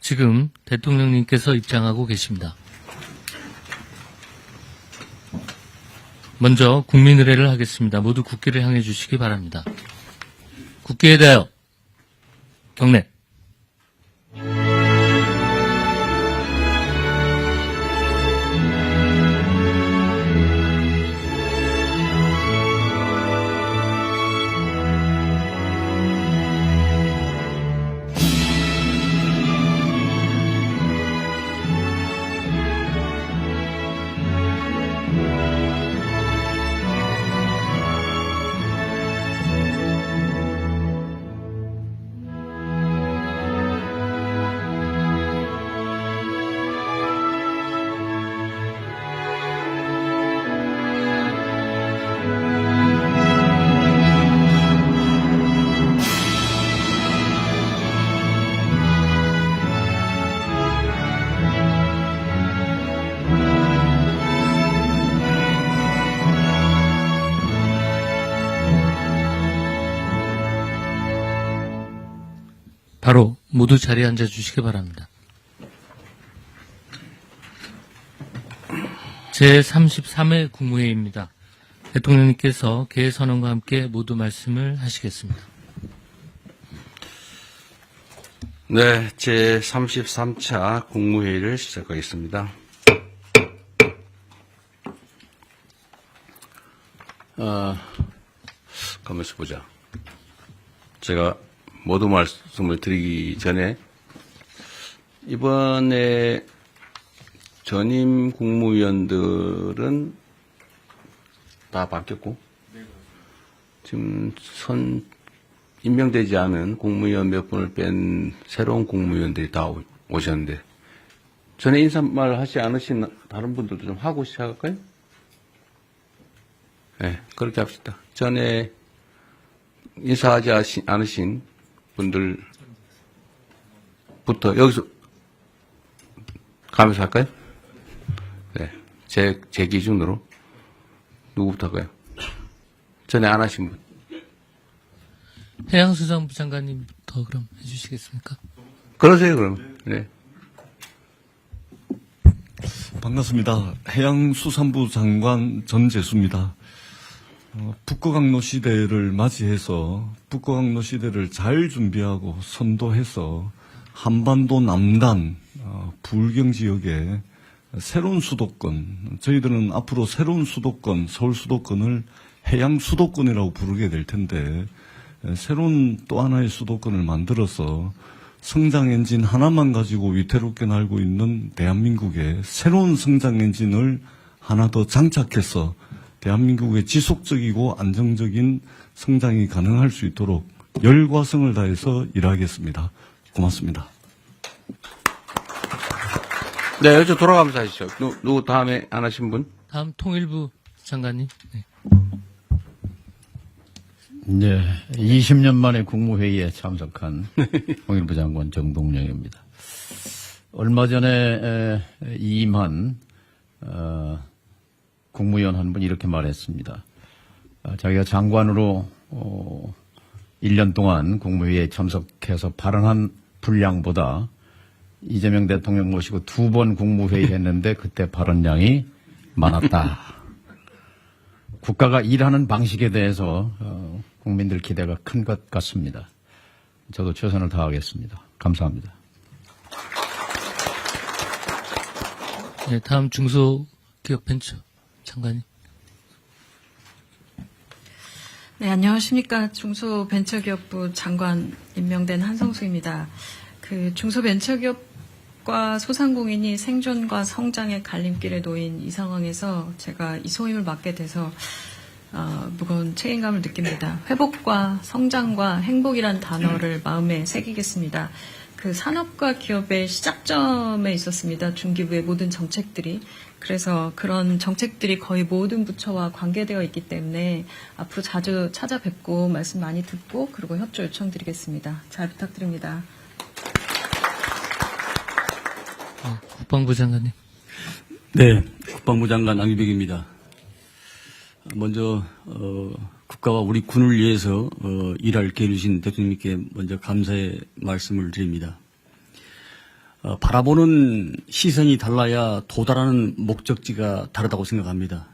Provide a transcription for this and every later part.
지금 대통령님께서 입장하고 계십니다. 먼저 국민의례를 하겠습니다. 모두 국기를 향해 주시기 바랍니다. 국기에 대하여 경례. 바로 모두 자리에 앉아 주시기 바랍니다. 제33회 국무회의입니다. 대통령님께서 개회 선언과 함께 모두 말씀을 하시겠습니다. 네, 제33차 국무회의를 시작하겠습니다. 가만있어 보자. 제가 모두 말씀을 드리기 전에 이번에 전임 국무위원들은 다 바뀌었고 지금 임명되지 않은 국무위원 몇 분을 뺀 새로운 국무위원들이 다 오셨는데 전에 인사말 하지 않으신 다른 분들도 좀 하고 시작할까요? 네, 그렇게 합시다. 전에 인사하지 않으신 분들부터 여기서 가면서 할까요? 네. 제 기준으로 누구부터 할까요? 전에 안 하신 분. 해양수산부 장관님부터 그럼 해주시겠습니까? 그러세요, 그럼. 네. 반갑습니다. 해양수산부 장관 전재수입니다. 북극항로 시대를 맞이해서 북극항로 시대를 잘 준비하고 선도해서 한반도 남단 불경 지역에 새로운 수도권, 저희들은 앞으로 새로운 수도권, 서울 수도권을 해양 수도권이라고 부르게 될 텐데 새로운 또 하나의 수도권을 만들어서 성장 엔진 하나만 가지고 위태롭게 날고 있는 대한민국의 새로운 성장 엔진을 하나 더 장착해서 대한민국의 지속적이고 안정적인 성장이 가능할 수 있도록 열과 성을 다해서 일하겠습니다. 고맙습니다. 네, 여기서 돌아가면서 하시죠. 누구 다음에 안 하신 분? 다음 통일부 장관님. 네. 네, 20년 만에 국무회의에 참석한 통일부 장관 정동영입니다. 얼마 전에 이임한 국무위원 한 분이 이렇게 말했습니다. 자기가 장관으로 1년 동안 국무회의에 참석해서 발언한 분량보다 이재명 대통령 모시고 2번 국무회의 했는데 그때 발언량이 많았다. 국가가 일하는 방식에 대해서 국민들 기대가 큰 것 같습니다. 저도 최선을 다하겠습니다. 감사합니다. 네, 다음 중소기업벤처 장관님. 네, 안녕하십니까. 중소벤처기업부 장관 임명된 한성수입니다. 중소벤처기업과 소상공인이 생존과 성장의 갈림길에 놓인 이 상황에서 제가 이 소임을 맡게 돼서 무거운 책임감을 느낍니다. 회복과 성장과 행복이란 단어를 마음에 새기겠습니다. 산업과 기업의 시작점에 있었습니다. 중기부의 모든 정책들이. 그래서 그런 정책들이 거의 모든 부처와 관계되어 있기 때문에 앞으로 자주 찾아뵙고 말씀 많이 듣고 그리고 협조 요청드리겠습니다. 잘 부탁드립니다. 국방부 장관님. 네, 국방부 장관 안규백입니다. 먼저 국가와 우리 군을 위해서 일할 기회를 주신 대통령님께 먼저 감사의 말씀을 드립니다. 바라보는 시선이 달라야 도달하는 목적지가 다르다고 생각합니다.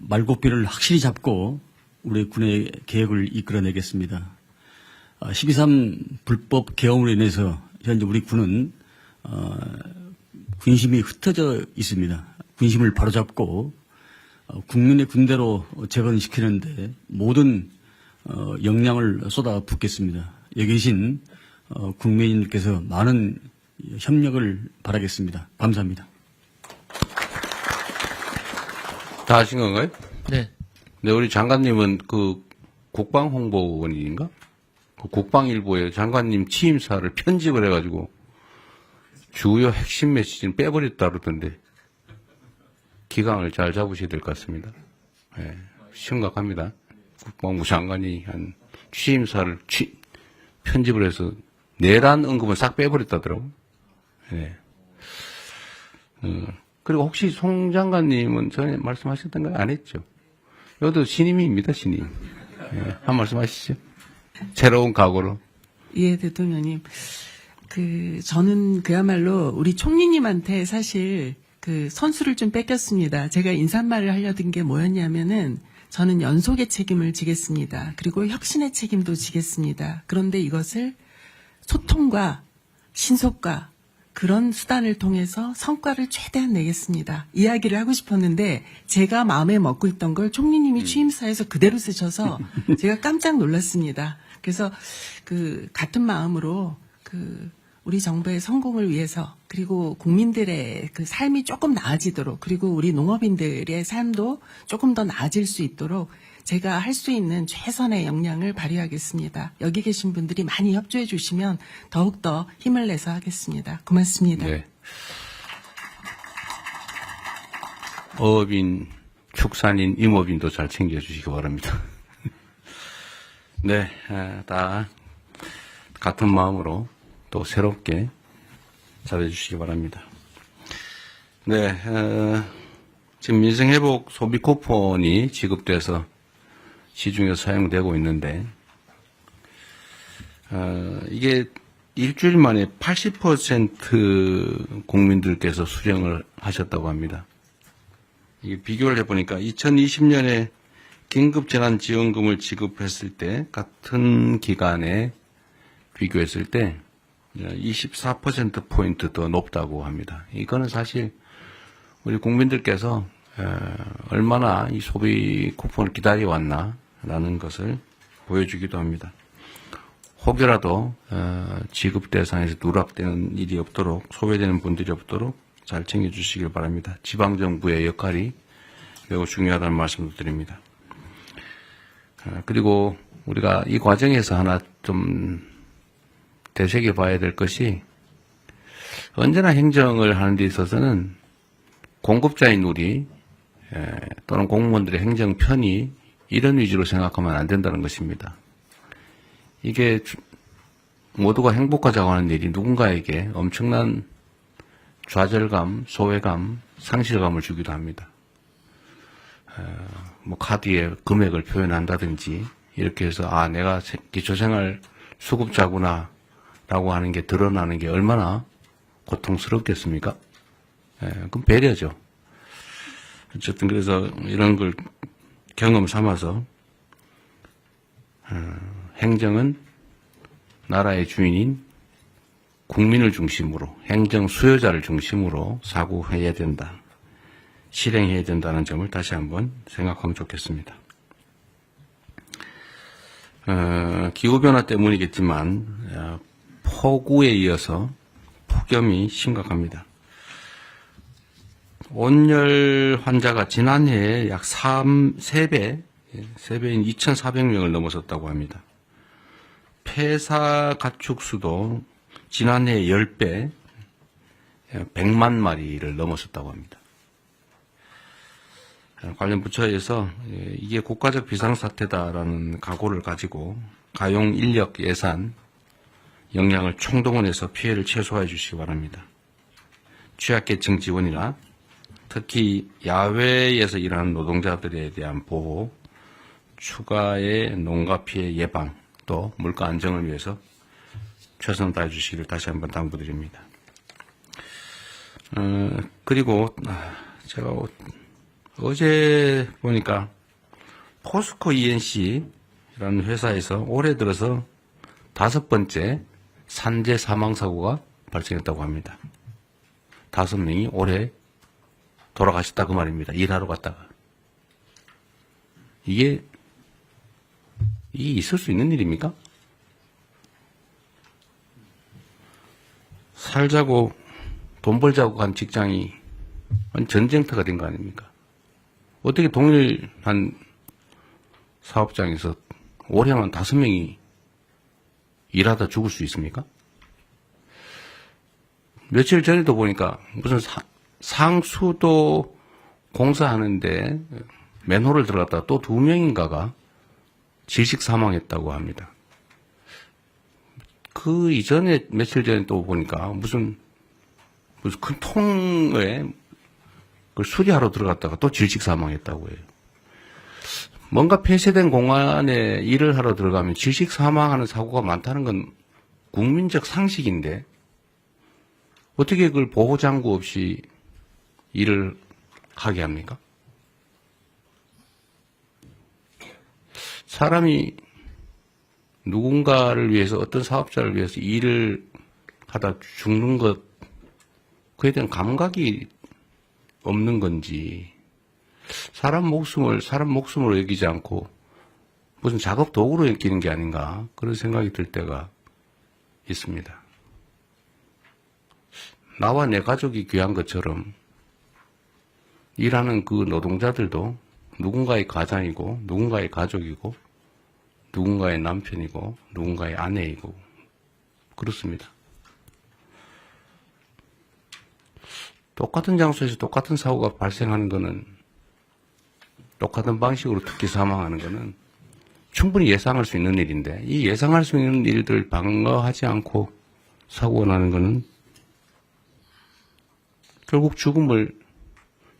말고삐를 확실히 잡고 우리 군의 계획을 이끌어내겠습니다. 12.3 불법 계엄으로 인해서 현재 우리 군은 군심이 흩어져 있습니다. 군심을 바로잡고 국민의 군대로 재건시키는데 모든 역량을 쏟아붓겠습니다. 여기 계신 국민님께서 많은 협력을 바라겠습니다. 감사합니다. 다 하신 건가요? 네. 네, 우리 장관님은 그 국방홍보원인가? 그 국방일보에 장관님 취임사를 편집을 해가지고 주요 핵심 메시지는 빼버렸다 그러던데 기강을 잘 잡으셔야 될 것 같습니다. 네, 심각합니다. 국방부 장관이 한 취임사를 편집을 해서 내란 언급은 싹 빼버렸다더라고요. 네. 그리고 혹시 송 장관님은 전에 말씀하셨던가요? 안 했죠? 여기도 신임입니다, 신임. 네, 한 말씀 하시죠. 새로운 각오로. 예, 대통령님. 저는 그야말로 우리 총리님한테 사실 선수를 좀 뺏겼습니다. 제가 인사말을 하려던 게 뭐였냐면은 저는 연속의 책임을 지겠습니다. 그리고 혁신의 책임도 지겠습니다. 그런데 이것을 소통과 신속과 그런 수단을 통해서 성과를 최대한 내겠습니다. 이야기를 하고 싶었는데 제가 마음에 먹고 있던 걸 총리님이 취임사에서 그대로 쓰셔서 제가 깜짝 놀랐습니다. 그래서 같은 마음으로 우리 정부의 성공을 위해서 그리고 국민들의 삶이 조금 나아지도록 그리고 우리 농업인들의 삶도 조금 더 나아질 수 있도록 제가 할 수 있는 최선의 역량을 발휘하겠습니다. 여기 계신 분들이 많이 협조해 주시면 더욱더 힘을 내서 하겠습니다. 고맙습니다. 네. 어업인, 축산인, 임업인도 잘 챙겨주시기 바랍니다. 네, 다 같은 마음으로 또 새롭게 잘해주시기 바랍니다. 네, 지금 민생회복 소비 쿠폰이 지급돼서 시중에 사용되고 있는데, 이게 일주일 만에 80% 국민들께서 수령을 하셨다고 합니다. 이게 비교를 해보니까 2020년에 긴급재난지원금을 지급했을 때 같은 기간에 비교했을 때 24%포인트 더 높다고 합니다. 이거는 사실 우리 국민들께서 얼마나 이 소비 쿠폰을 기다려왔나라는 것을 보여주기도 합니다. 혹여라도 지급 대상에서 누락되는 일이 없도록 소외되는 분들이 없도록 잘 챙겨주시길 바랍니다. 지방정부의 역할이 매우 중요하다는 말씀도 드립니다. 그리고 우리가 이 과정에서 하나 좀 되새겨봐야 될 것이 언제나 행정을 하는 데 있어서는 공급자인 우리 또는 공무원들의 행정 편의 이런 위주로 생각하면 안 된다는 것입니다. 이게 모두가 행복하자고 하는 일이 누군가에게 엄청난 좌절감, 소외감, 상실감을 주기도 합니다. 뭐 카드에 금액을 표현한다든지 이렇게 해서 내가 기초생활 수급자구나 라고 하는 게 드러나는 게 얼마나 고통스럽겠습니까? 그럼 배려죠. 어쨌든 그래서 이런 걸 경험 삼아서 행정은 나라의 주인인 국민을 중심으로 행정 수요자를 중심으로 사고해야 된다. 실행해야 된다는 점을 다시 한번 생각하면 좋겠습니다. 기후변화 때문이겠지만 폭우에 이어서 폭염이 심각합니다. 온열 환자가 지난해에 약 3배인 2,400명을 넘어섰다고 합니다. 폐사 가축수도 지난해 10배, 100만 마리를 넘어섰다고 합니다. 관련 부처에서 이게 국가적 비상사태다라는 각오를 가지고 가용 인력 예산, 역량을 총동원해서 피해를 최소화해 주시기 바랍니다. 취약계층 지원이나 특히 야외에서 일하는 노동자들에 대한 보호, 추가의 농가 피해 예방, 또 물가 안정을 위해서 최선을 다해 주시기를 다시 한번 당부드립니다. 그리고 제가 어제 보니까 포스코 ENC라는 회사에서 올해 들어서 5번째 산재 사망 사고가 발생했다고 합니다. 5명이 올해 돌아가셨다 그 말입니다. 일하러 갔다가. 이게 있을 수 있는 일입니까? 살자고 돈 벌자고 간 직장이 전쟁터가 된 거 아닙니까? 어떻게 동일한 사업장에서 올해만 5명이 일하다 죽을 수 있습니까? 며칠 전에도 보니까 무슨 상수도 공사하는데 맨홀을 들어갔다가 또 2명인가가 질식 사망했다고 합니다. 그 이전에 며칠 전에 또 보니까 무슨 큰 통에 그걸 수리하러 들어갔다가 또 질식 사망했다고 해요. 뭔가 폐쇄된 공간에 일을 하러 들어가면 질식 사망하는 사고가 많다는 건 국민적 상식인데 어떻게 그걸 보호장구 없이 일을 하게 합니까? 사람이 누군가를 위해서 어떤 사업자를 위해서 일을 하다 죽는 것 그에 대한 감각이 없는 건지 사람 목숨으로 여기지 않고 무슨 작업 도구로 여기는 게 아닌가 그런 생각이 들 때가 있습니다. 나와 내 가족이 귀한 것처럼 일하는 그 노동자들도 누군가의 가장이고 누군가의 가족이고 누군가의 남편이고 누군가의 아내이고 그렇습니다. 똑같은 장소에서 똑같은 사고가 발생하는 것은 똑같은 방식으로 특히 사망하는 것은 충분히 예상할 수 있는 일인데 이 예상할 수 있는 일들을 방어하지 않고 사고가 나는 것은 결국 죽음을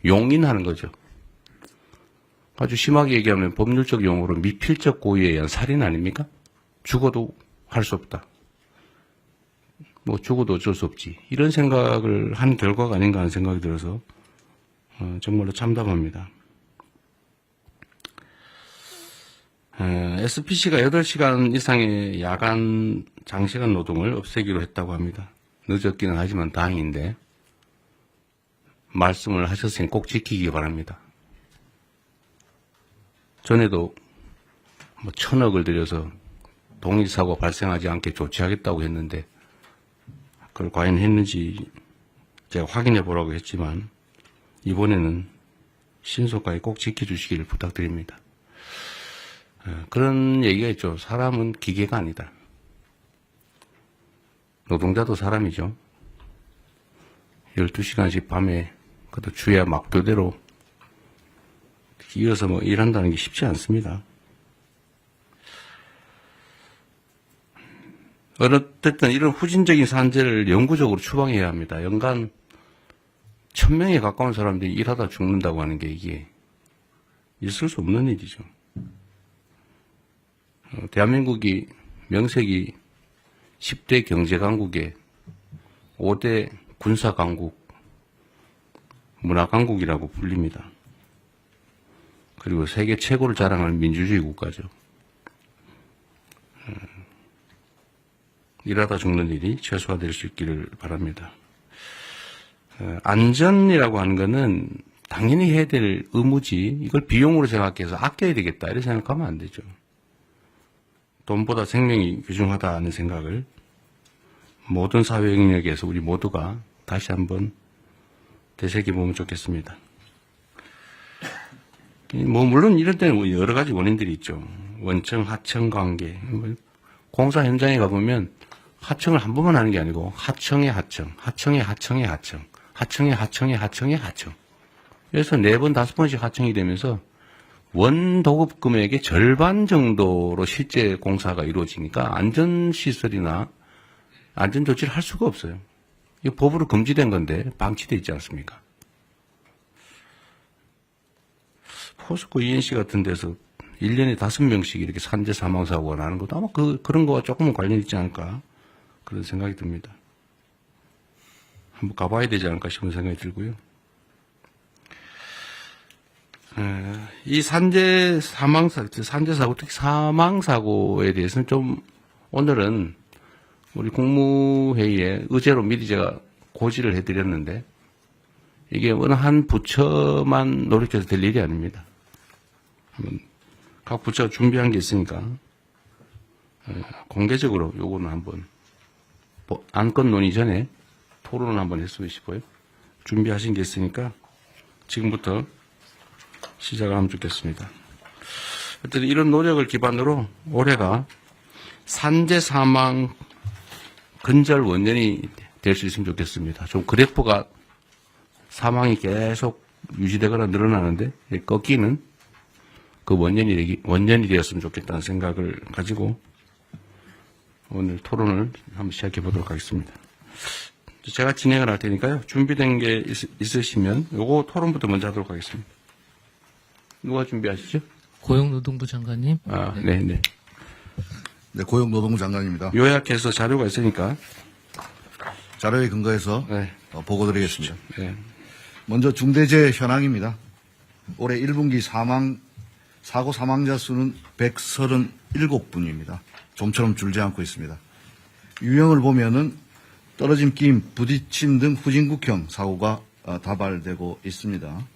용인하는 거죠. 아주 심하게 얘기하면 법률적 용어로 미필적 고의에 의한 살인 아닙니까? 죽어도 할 수 없다. 뭐 죽어도 어쩔 수 없지. 이런 생각을 한 결과가 아닌가 하는 생각이 들어서 정말로 참담합니다. SPC가 8시간 이상의 야간 장시간 노동을 없애기로 했다고 합니다. 늦었기는 하지만 다행인데 말씀을 하셨으니 꼭 지키기 바랍니다. 전에도 1,000억을 들여서 동일사고 발생하지 않게 조치하겠다고 했는데 그걸 과연 했는지 제가 확인해 보라고 했지만 이번에는 신속하게 꼭 지켜주시기를 부탁드립니다. 그런 얘기가 있죠. 사람은 기계가 아니다. 노동자도 사람이죠. 12시간씩 밤에 그것도 주야 막교대로 이어서 일한다는 게 쉽지 않습니다. 어쨌든 이런 후진적인 산재를 영구적으로 추방해야 합니다. 연간 1,000명에 가까운 사람들이 일하다 죽는다고 하는 게 이게 있을 수 없는 일이죠. 대한민국이 명색이 10대 경제강국에 5대 군사강국, 문화강국이라고 불립니다. 그리고 세계 최고를 자랑하는 민주주의 국가죠. 일하다 죽는 일이 최소화될 수 있기를 바랍니다. 안전이라고 하는 것은 당연히 해야 될 의무지 이걸 비용으로 생각해서 아껴야 되겠다 이렇게 생각하면 안 되죠. 돈보다 생명이 귀중하다는 생각을 모든 사회 영역에서 우리 모두가 다시 한번 되새겨보면 좋겠습니다. 물론 이런 때는 여러 가지 원인들이 있죠. 원청, 하청 관계. 공사 현장에 가보면 하청을 한 번만 하는 게 아니고 하청의 하청, 하청의 하청의 하청, 하청의 하청의 하청의 하청. 그래서 4번, 5번씩 하청이 되면서 원 도급 금액의 절반 정도로 실제 공사가 이루어지니까 안전시설이나 안전조치를 할 수가 없어요. 이거 법으로 금지된 건데 방치되어 있지 않습니까? 포스코 ENC 같은 데서 1년에 5명씩 이렇게 산재 사망사고가 나는 것도 아마 그런 거와 조금은 관련이 있지 않을까 그런 생각이 듭니다. 한번 가봐야 되지 않을까 싶은 생각이 들고요. 이 산재 사고, 특히 사망사고에 대해서는 좀 오늘은 우리 국무회의에 의제로 미리 제가 고지를 해드렸는데 이게 어느 한 부처만 노력해서 될 일이 아닙니다. 한번 각 부처가 준비한 게 있으니까 공개적으로 요거는 한번 안건 논의 전에 토론을 한번 했으면 싶어요. 준비하신 게 있으니까 지금부터 시작을 하면 좋겠습니다. 어쨌든 이런 노력을 기반으로 올해가 산재 사망 근절 원년이 될 수 있으면 좋겠습니다. 좀 그래프가 사망이 계속 유지되거나 늘어나는데 꺾이는 그 원년이 되었으면 좋겠다는 생각을 가지고 오늘 토론을 한번 시작해 보도록 하겠습니다. 제가 진행을 할 테니까요. 준비된 게 있으시면 요거 토론부터 먼저 하도록 하겠습니다. 누가 준비하시죠? 고용노동부 장관님. 네. 네, 고용노동부 장관입니다. 요약해서 자료가 있으니까. 자료에 근거해서 네. 보고드리겠습니다. 네. 먼저 중대재해 현황입니다. 올해 1분기 사고 사망자 수는 137분입니다. 좀처럼 줄지 않고 있습니다. 유형을 보면은 떨어짐, 끼임, 부딪힘 등 후진국형 사고가 다발되고 있습니다.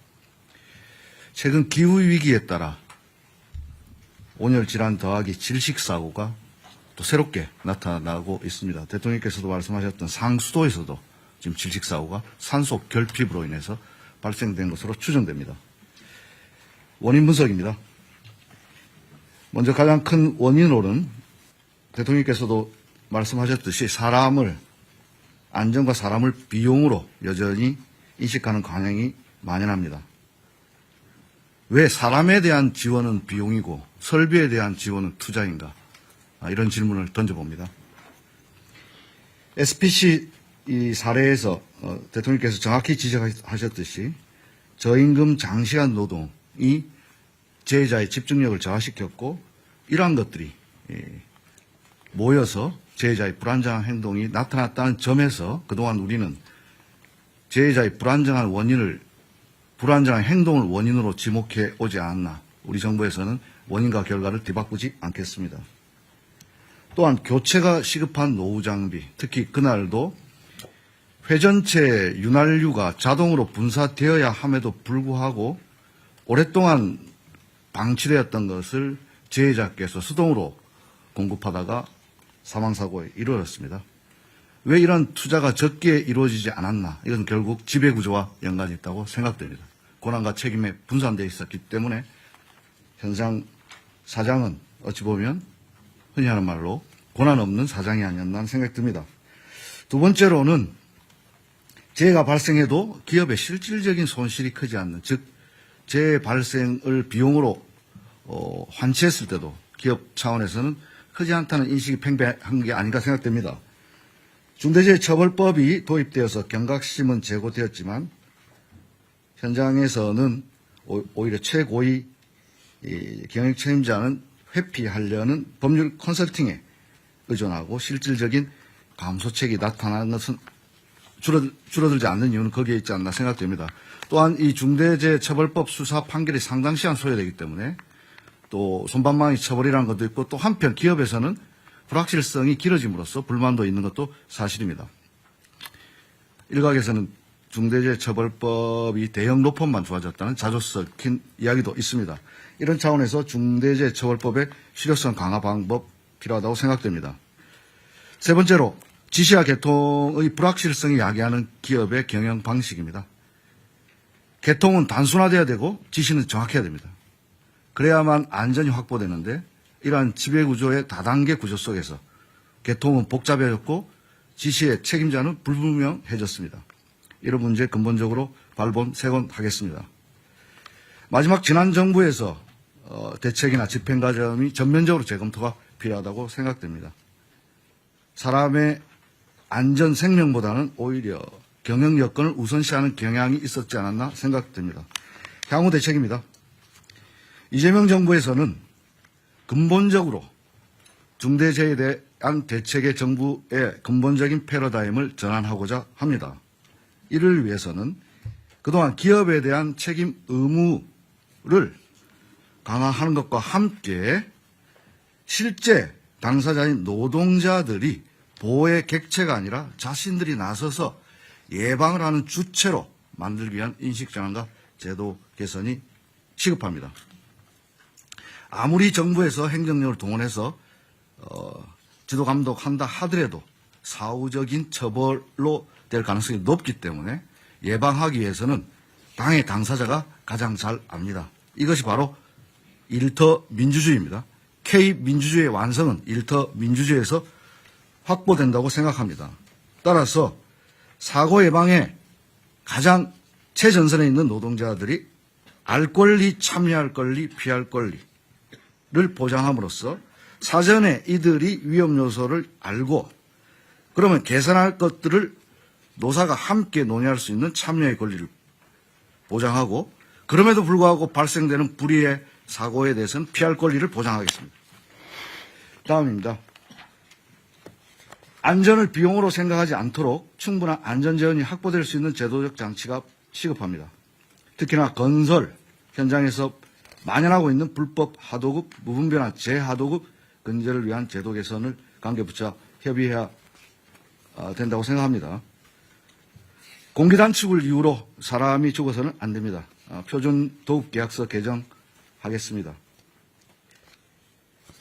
최근 기후위기에 따라 온열 질환 더하기 질식 사고가 또 새롭게 나타나고 있습니다. 대통령께서도 말씀하셨던 상수도에서도 지금 질식 사고가 산소 결핍으로 인해서 발생된 것으로 추정됩니다. 원인 분석입니다. 먼저 가장 큰 원인으로는 대통령께서도 말씀하셨듯이 안전과 사람을 비용으로 여전히 인식하는 관행이 만연합니다. 왜 사람에 대한 지원은 비용이고 설비에 대한 지원은 투자인가? 이런 질문을 던져봅니다. SPC 이 사례에서 대통령께서 정확히 지적하셨듯이 저임금 장시간 노동이 재해자의 집중력을 저하시켰고 이러한 것들이 모여서 재해자의 불안정한 행동이 나타났다는 점에서 그동안 우리는 재해자의 불안정한 행동을 원인으로 지목해 오지 않았나. 우리 정부에서는 원인과 결과를 뒤바꾸지 않겠습니다. 또한 교체가 시급한 노후 장비, 특히 그날도 회전체 윤활유가 자동으로 분사되어야 함에도 불구하고 오랫동안 방치되었던 것을 재해자께서 수동으로 공급하다가 사망사고에 이르렀습니다. 왜 이런 투자가 적게 이루어지지 않았나? 이건 결국 지배구조와 연관이 있다고 생각됩니다. 권한과 책임에 분산되어 있었기 때문에 현상 사장은 어찌 보면 흔히 하는 말로 권한 없는 사장이 아니었나 하는 생각이 듭니다. 두 번째로는 재해가 발생해도 기업의 실질적인 손실이 크지 않는, 즉 재해 발생을 비용으로 환치했을 때도 기업 차원에서는 크지 않다는 인식이 팽배한 게 아닌가 생각됩니다. 중대재해처벌법이 도입되어서 경각심은 제고되었지만 현장에서는 오히려 최고위 경영 책임자는 회피하려는 법률 컨설팅에 의존하고 실질적인 감소책이 나타나는 것은 줄어들지 않는 이유는 거기에 있지 않나 생각됩니다. 또한 이 중대재해처벌법 수사 판결이 상당 시간 소요되기 때문에 또 손방망이 처벌이라는 것도 있고 또 한편 기업에서는 불확실성이 길어짐으로써 불만도 있는 것도 사실입니다. 일각에서는 중대재해처벌법이 대형 로펌만 좋아졌다는 자주 섞인 이야기도 있습니다. 이런 차원에서 중대재해처벌법의 실효성 강화 방법 필요하다고 생각됩니다. 세 번째로 지시와 개통의 불확실성이 야기하는 기업의 경영 방식입니다. 개통은 단순화돼야 되고 지시는 정확해야 됩니다. 그래야만 안전이 확보되는데 이러한 지배구조의 다단계 구조 속에서 개통은 복잡해졌고 지시의 책임자는 불분명해졌습니다. 이런 문제 근본적으로 발본색원하겠습니다. 마지막 지난 정부에서 대책이나 집행 과정이 전면적으로 재검토가 필요하다고 생각됩니다. 사람의 안전 생명보다는 오히려 경영 여건을 우선시하는 경향이 있었지 않았나 생각됩니다. 향후 대책입니다. 이재명 정부에서는 근본적으로 중대재해에 대한 대책의 정부의 근본적인 패러다임을 전환하고자 합니다. 이를 위해서는 그동안 기업에 대한 책임 의무를 강화하는 것과 함께 실제 당사자인 노동자들이 보호의 객체가 아니라 자신들이 나서서 예방을 하는 주체로 만들기 위한 인식 전환과 제도 개선이 시급합니다. 아무리 정부에서 행정력을 동원해서 지도 감독한다 하더라도 사후적인 처벌로 될 가능성이 높기 때문에 예방하기 위해서는 당의 당사자가 가장 잘 압니다. 이것이 바로 일터 민주주의입니다. K민주주의의 완성은 일터 민주주의에서 확보된다고 생각합니다. 따라서 사고 예방에 가장 최전선에 있는 노동자들이 알 권리, 참여할 권리, 피할 권리를 보장함으로써 사전에 이들이 위험 요소를 알고 그러면 개선할 것들을 노사가 함께 논의할 수 있는 참여의 권리를 보장하고 그럼에도 불구하고 발생되는 불의의 사고에 대해서는 피할 권리를 보장하겠습니다. 다음입니다. 안전을 비용으로 생각하지 않도록 충분한 안전재원이 확보될 수 있는 제도적 장치가 시급합니다. 특히나 건설 현장에서 만연하고 있는 불법 하도급, 무분별한 재하도급 근절을 위한 제도 개선을 관계부처와 협의해야 된다고 생각합니다. 공기단축을 이유로 사람이 죽어서는 안 됩니다. 표준도급계약서 개정하겠습니다.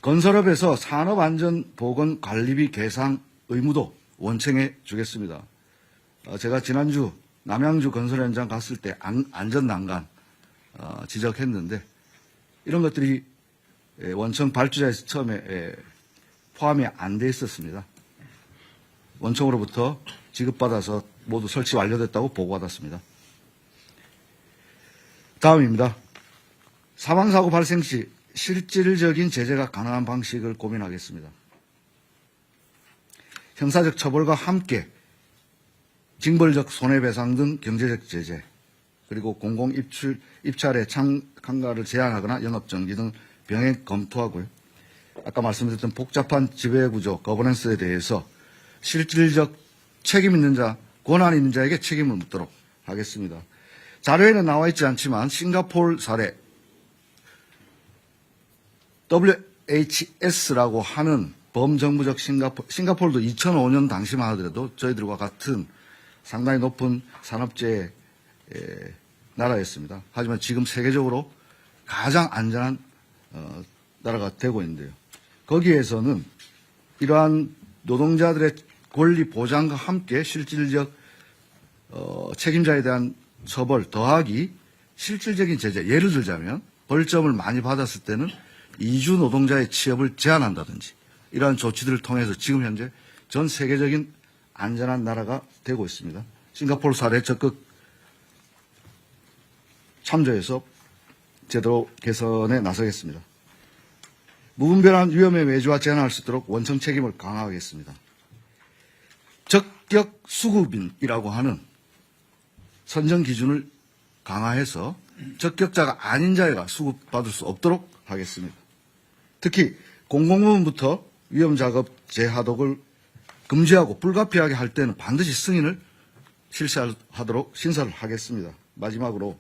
건설업에서 산업안전보건관리비 계상 의무도 원청해 주겠습니다. 제가 지난주 남양주 건설 현장 갔을 때 안전난간 지적했는데 이런 것들이 원청 발주자에서 처음에 포함이 안 돼 있었습니다. 원청으로부터 지급받아서 모두 설치 완료됐다고 보고받았습니다. 다음입니다. 사망사고 발생 시 실질적인 제재가 가능한 방식을 고민하겠습니다. 형사적 처벌과 함께 징벌적 손해배상 등 경제적 제재, 그리고 공공입찰의 참가를 제한하거나 영업정지 등 병행 검토하고요. 아까 말씀드렸던 복잡한 지배구조, 거버넌스에 대해서 실질적 책임 있는 자, 권한 있는 자에게 책임을 묻도록 하겠습니다. 자료에는 나와 있지 않지만 싱가포르 사례, WHS라고 하는 범정부적 싱가포르도 2005년 당시만 하더라도 저희들과 같은 상당히 높은 산업재해 나라였습니다. 하지만 지금 세계적으로 가장 안전한 나라가 되고 있는데요. 거기에서는 이러한 노동자들의 권리 보장과 함께 실질적 책임자에 대한 처벌 더하기 실질적인 제재, 예를 들자면 벌점을 많이 받았을 때는 이주 노동자의 취업을 제한한다든지 이러한 조치들을 통해서 지금 현재 전 세계적인 안전한 나라가 되고 있습니다. 싱가포르 사례 적극 참조해서 제도 개선에 나서겠습니다. 무분별한 위험의 외주화 제한할 수 있도록 원청 책임을 강화하겠습니다. 적격 수급인이라고 하는 선정 기준을 강화해서 적격자가 아닌 자가 수급받을 수 없도록 하겠습니다. 특히 공공부문부터 위험작업 재하독을 금지하고 불가피하게 할 때는 반드시 승인을 실시하도록 신설을 하겠습니다. 마지막으로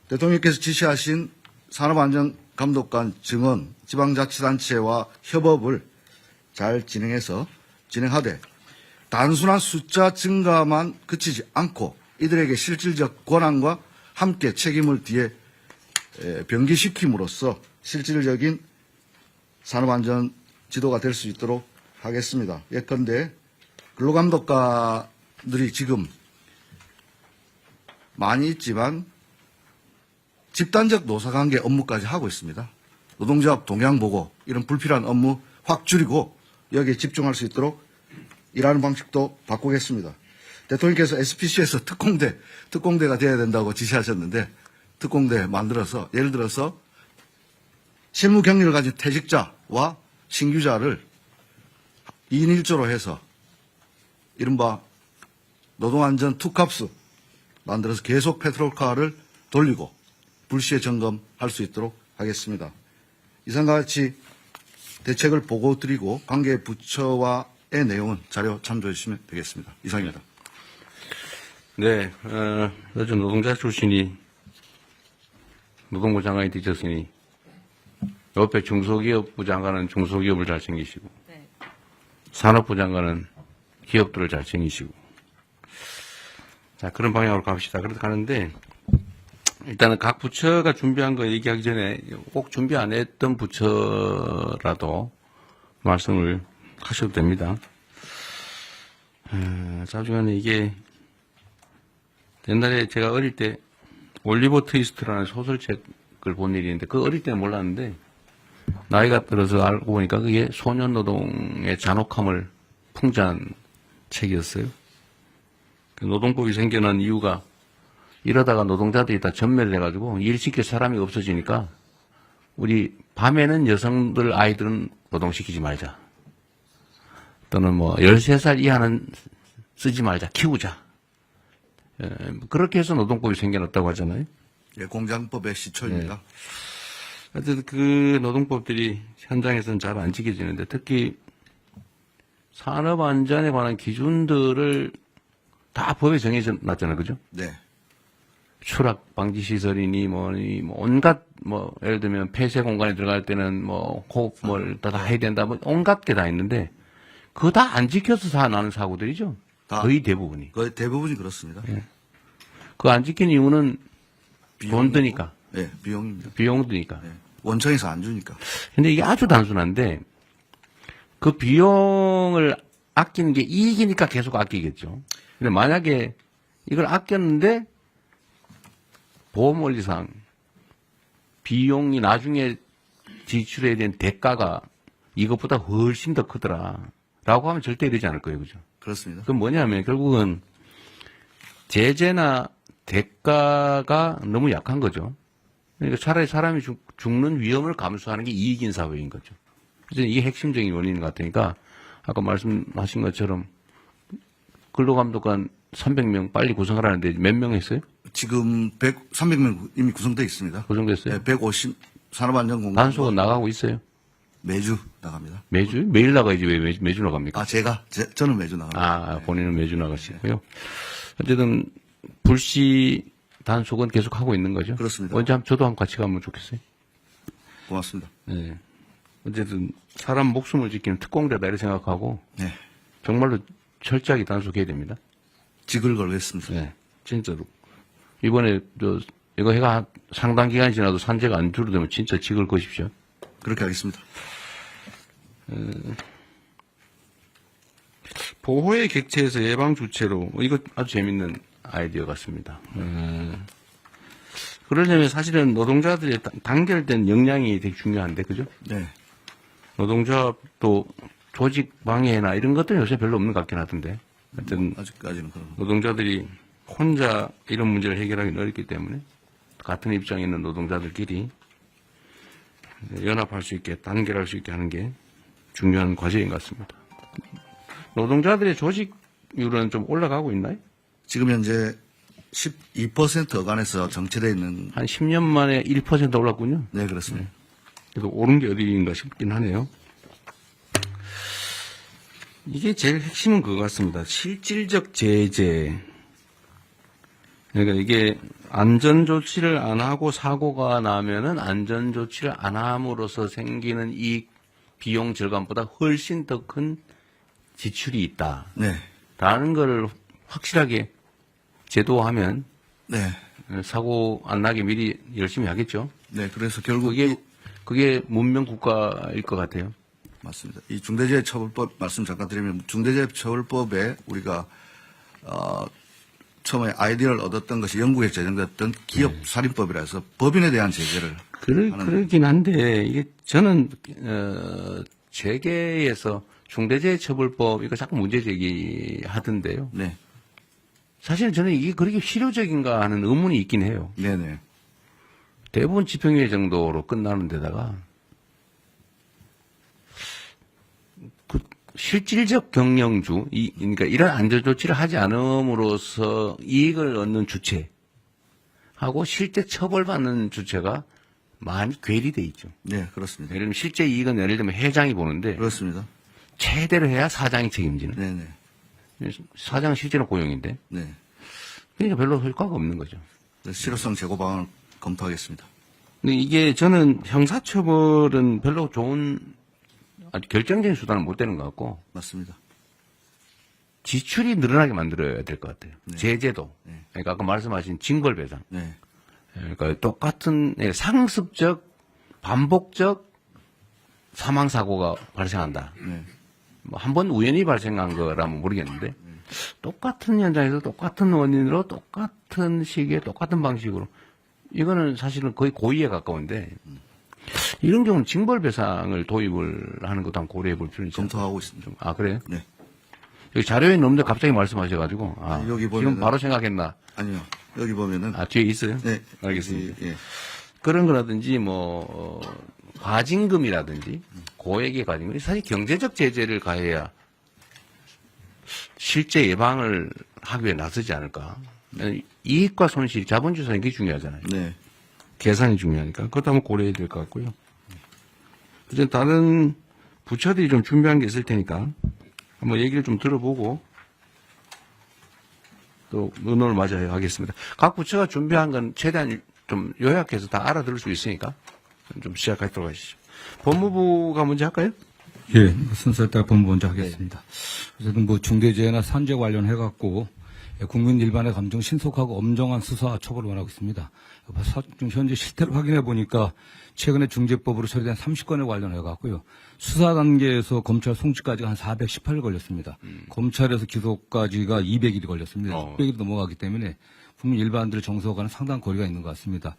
대통령께서 지시하신 산업안전감독관 증언 지방자치단체와 협업을 잘 진행하되 단순한 숫자 증가만 그치지 않고 이들에게 실질적 권한과 함께 책임을 뒤에 병기시킴으로써 실질적인 산업안전 지도가 될 수 있도록 하겠습니다. 예컨대 근로감독관들이 지금 많이 있지만 집단적 노사관계 업무까지 하고 있습니다. 노동조합 동향 보고 이런 불필요한 업무 확 줄이고 여기에 집중할 수 있도록 일하는 방식도 바꾸겠습니다. 대통령께서 SPC에서 특공대가 돼야 된다고 지시하셨는데 특공대 만들어서 예를 들어서 실무 경력을 가진 퇴직자와 신규자를 2인 1조로 해서 이른바 노동안전 투캅스 만들어서 계속 페트롤카를 돌리고 불시에 점검할 수 있도록 하겠습니다. 이상과 같이 대책을 보고드리고 관계 부처와의 내용은 자료 참조해 주시면 되겠습니다. 이상입니다. 네, 요즘 노동자 출신이 노동부 장관이 되셨으니 옆에 중소기업부 장관은 중소기업을 잘 챙기시고 네. 산업부 장관은 기업들을 잘 챙기시고 자 그런 방향으로 갑시다. 그렇게 가는데 일단은 각 부처가 준비한 거 얘기하기 전에 꼭 준비 안 했던 부처라도 말씀을 하셔도 됩니다. 자중간에 이게 옛날에 제가 어릴 때 올리버 트위스트라는 소설책을 본 일이 있는데 그 어릴 때는 몰랐는데 나이가 들어서 알고 보니까 그게 소년 노동의 잔혹함을 풍자한 책이었어요. 그 노동법이 생겨난 이유가 이러다가 노동자들이 다 전멸을 해가지고 일 시킬 사람이 없어지니까 우리 밤에는 여성들 아이들은 노동시키지 말자. 또는 뭐 13살 이하는 쓰지 말자. 키우자. 그렇게 해서 노동법이 생겨났다고 하잖아요. 예, 공장법의 시초입니다. 하여튼 그 노동법들이 현장에서는 잘 안 지켜지는데 특히 산업안전에 관한 기준들을 다 법에 정해져 놨잖아요. 그죠? 네. 추락 방지 시설이니 뭐니 뭐 온갖 뭐 예를 들면 폐쇄 공간에 들어갈 때는 뭐 호흡을 다 해야 된다 뭐 온갖 게 다 있는데 그거 다 안 지켜서 나는 사고들이죠. 거의 대부분이. 거의 대부분이 그렇습니다. 그거 안 지킨 이유는 돈 드니까. 네, 비용입니다. 비용 드니까. 네. 원청에서 안 주니까. 근데 이게 아주 단순한데 그 비용을 아끼는 게 이익이니까 계속 아끼겠죠. 근데 만약에 이걸 아꼈는데 보험 원리상 비용이 나중에 지출해야 되는 대가가 이것보다 훨씬 더 크더라. 라고 하면 절대 이러지 않을 거예요. 그죠? 그렇습니다. 그건 뭐냐면 결국은 제재나 대가가 너무 약한 거죠. 그러니까 차라리 사람이 죽는 위험을 감수하는 게 이익인 사회인 거죠. 그래서 이게 핵심적인 원인인 것 같으니까 아까 말씀하신 것처럼 근로감독관 300명 빨리 구성하라는데 몇 명 했어요? 지금 300명 이미 구성되어 있습니다. 구성됐어요? 네, 150 산업안전공단 단속은 나가고 있어요? 매주 나갑니다. 매주? 매일 나가야지 왜 매주 나갑니까? 저는 매주 나갑니다. 본인은 매주 나가시고요. 어쨌든 불시 단속은 계속 하고 있는 거죠? 그렇습니다. 언제 저도 한번 같이 가면 좋겠어요. 고맙습니다. 네. 어쨌든 사람 목숨을 지키는 특공대다 이렇게 생각하고 네. 정말로 철저하게 단속해야 됩니다. 직을 걸겠습니다. 네. 진짜로. 이번에 이거 해가 상당 기간이 지나도 산재가 안 줄어들면 진짜 직을 거십시오. 그렇게 하겠습니다. 보호의 객체에서 예방 주체로 이거 아주 재밌는 아이디어 같습니다. 그러려면 사실은 노동자들의 단결된 역량이 되게 중요한데 그죠? 네. 노동조합도 조직 방해나 이런 것들은 요새 별로 없는 것 같긴 하던데. 하여튼 아직까지는 그런. 노동자들이 혼자 이런 문제를 해결하기는 어렵기 때문에 같은 입장에 있는 노동자들끼리 연합할 수 있게 단결할 수 있게 하는 게 중요한 과제인 것 같습니다. 노동자들의 조직률은 좀 올라가고 있나요? 지금 현재 12% 어간에서 정체되어 있는. 한 10년 만에 1% 올랐군요. 네, 그렇습니다. 그래서 오른 게 어디인가 싶긴 하네요. 이게 제일 핵심은 그거 같습니다. 실질적 제재. 그러니까 이게 안전조치를 안 하고 사고가 나면은 안전조치를 안 함으로써 생기는 이익, 비용 절감보다 훨씬 더 큰 지출이 있다. 네. 라는 걸 확실하게 제도화하면 네. 사고 안 나게 미리 열심히 하겠죠. 네, 그래서 결국 그게 문명 국가일 것 같아요. 맞습니다. 이 중대재해처벌법 말씀 잠깐 드리면 중대재해처벌법에 우리가 처음에 아이디어를 얻었던 것이 영국에 제정됐던 기업살인법이라 해서 법인에 대한 제재를 그러긴 한데 이게 저는 재계에서 중대재해처벌법 이거 자꾸 문제 제기하던데요. 네. 사실 저는 이게 그렇게 실효적인가 하는 의문이 있긴 해요. 네네. 대부분 집행유예 정도로 끝나는 데다가 그 실질적 경영주, 그러니까 이런 안전조치를 하지 않음으로써 이익을 얻는 주체하고 실제 처벌받는 주체가 많이 괴리돼 있죠. 네, 그렇습니다. 예를 들면 실제 이익은 예를 들면 회장이 보는데 그렇습니다. 최대로 해야 사장이 책임지는. 네네. 사장은 실제로 고용인데 네. 그러니까 별로 효과가 없는 거죠. 실효성 제고 방안을 검토하겠습니다. 근데 이게 저는 형사처벌은 별로 좋은 아주 결정적인 수단은 못 되는 것 같고 맞습니다. 지출이 늘어나게 만들어야 될 것 같아요. 네. 제재도. 네. 그러니까 아까 말씀하신 징벌배상. 네. 그러니까 똑같은 상습적 반복적 사망 사고가 발생한다. 네. 뭐 한 번 우연히 발생한 거라면 모르겠는데 똑같은 현장에서 똑같은 원인으로 똑같은 시기에 똑같은 방식으로 이거는 사실은 거의 고의에 가까운데 이런 경우는 징벌배상을 도입을 하는 것도 한번 고려해 볼 필요는 있죠. 검토하고 있습니다. 아 그래요? 네. 여기 자료에 있는데 갑자기 말씀하셔가지고 여기 지금 보면은- 바로 생각했나? 아니요. 여기 보면은 뒤에 있어요? 네. 알겠습니다. 예. 그런 거라든지 과징금이라든지 고액의 과징금 사실 경제적 제재를 가해야 실제 예방을 하기 위해 나서지 않을까. 이익과 손실, 자본주의 이게 중요하잖아요. 네. 계산이 중요하니까 그것도 한번 고려해야 될 것 같고요. 이제 다른 부처들이 좀 준비한 게 있을 테니까 한번 얘기를 좀 들어보고 또 의논을 맞아야 하겠습니다. 각 부처가 준비한 건 최대한 좀 요약해서 다 알아들을 수 있으니까 좀 시작하도록 하시죠. 법무부가 먼저 할까요? 예, 순서에 따라 본부 먼저 하겠습니다. 어쨌든 뭐 중대재해나 산재 관련해갖고 국민 일반의 감정 신속하고 엄정한 수사와 처벌을 원하고 있습니다. 현재 실태를 확인해 보니까 최근에 중재법으로 처리된 30건에 관련해갖고요. 수사 단계에서 검찰 송치까지가 한 418일 걸렸습니다. 검찰에서 기소까지가 200일이 걸렸습니다. 600일이 넘어가기 때문에 국민 일반들 정서와는 상당한 거리가 있는 것 같습니다.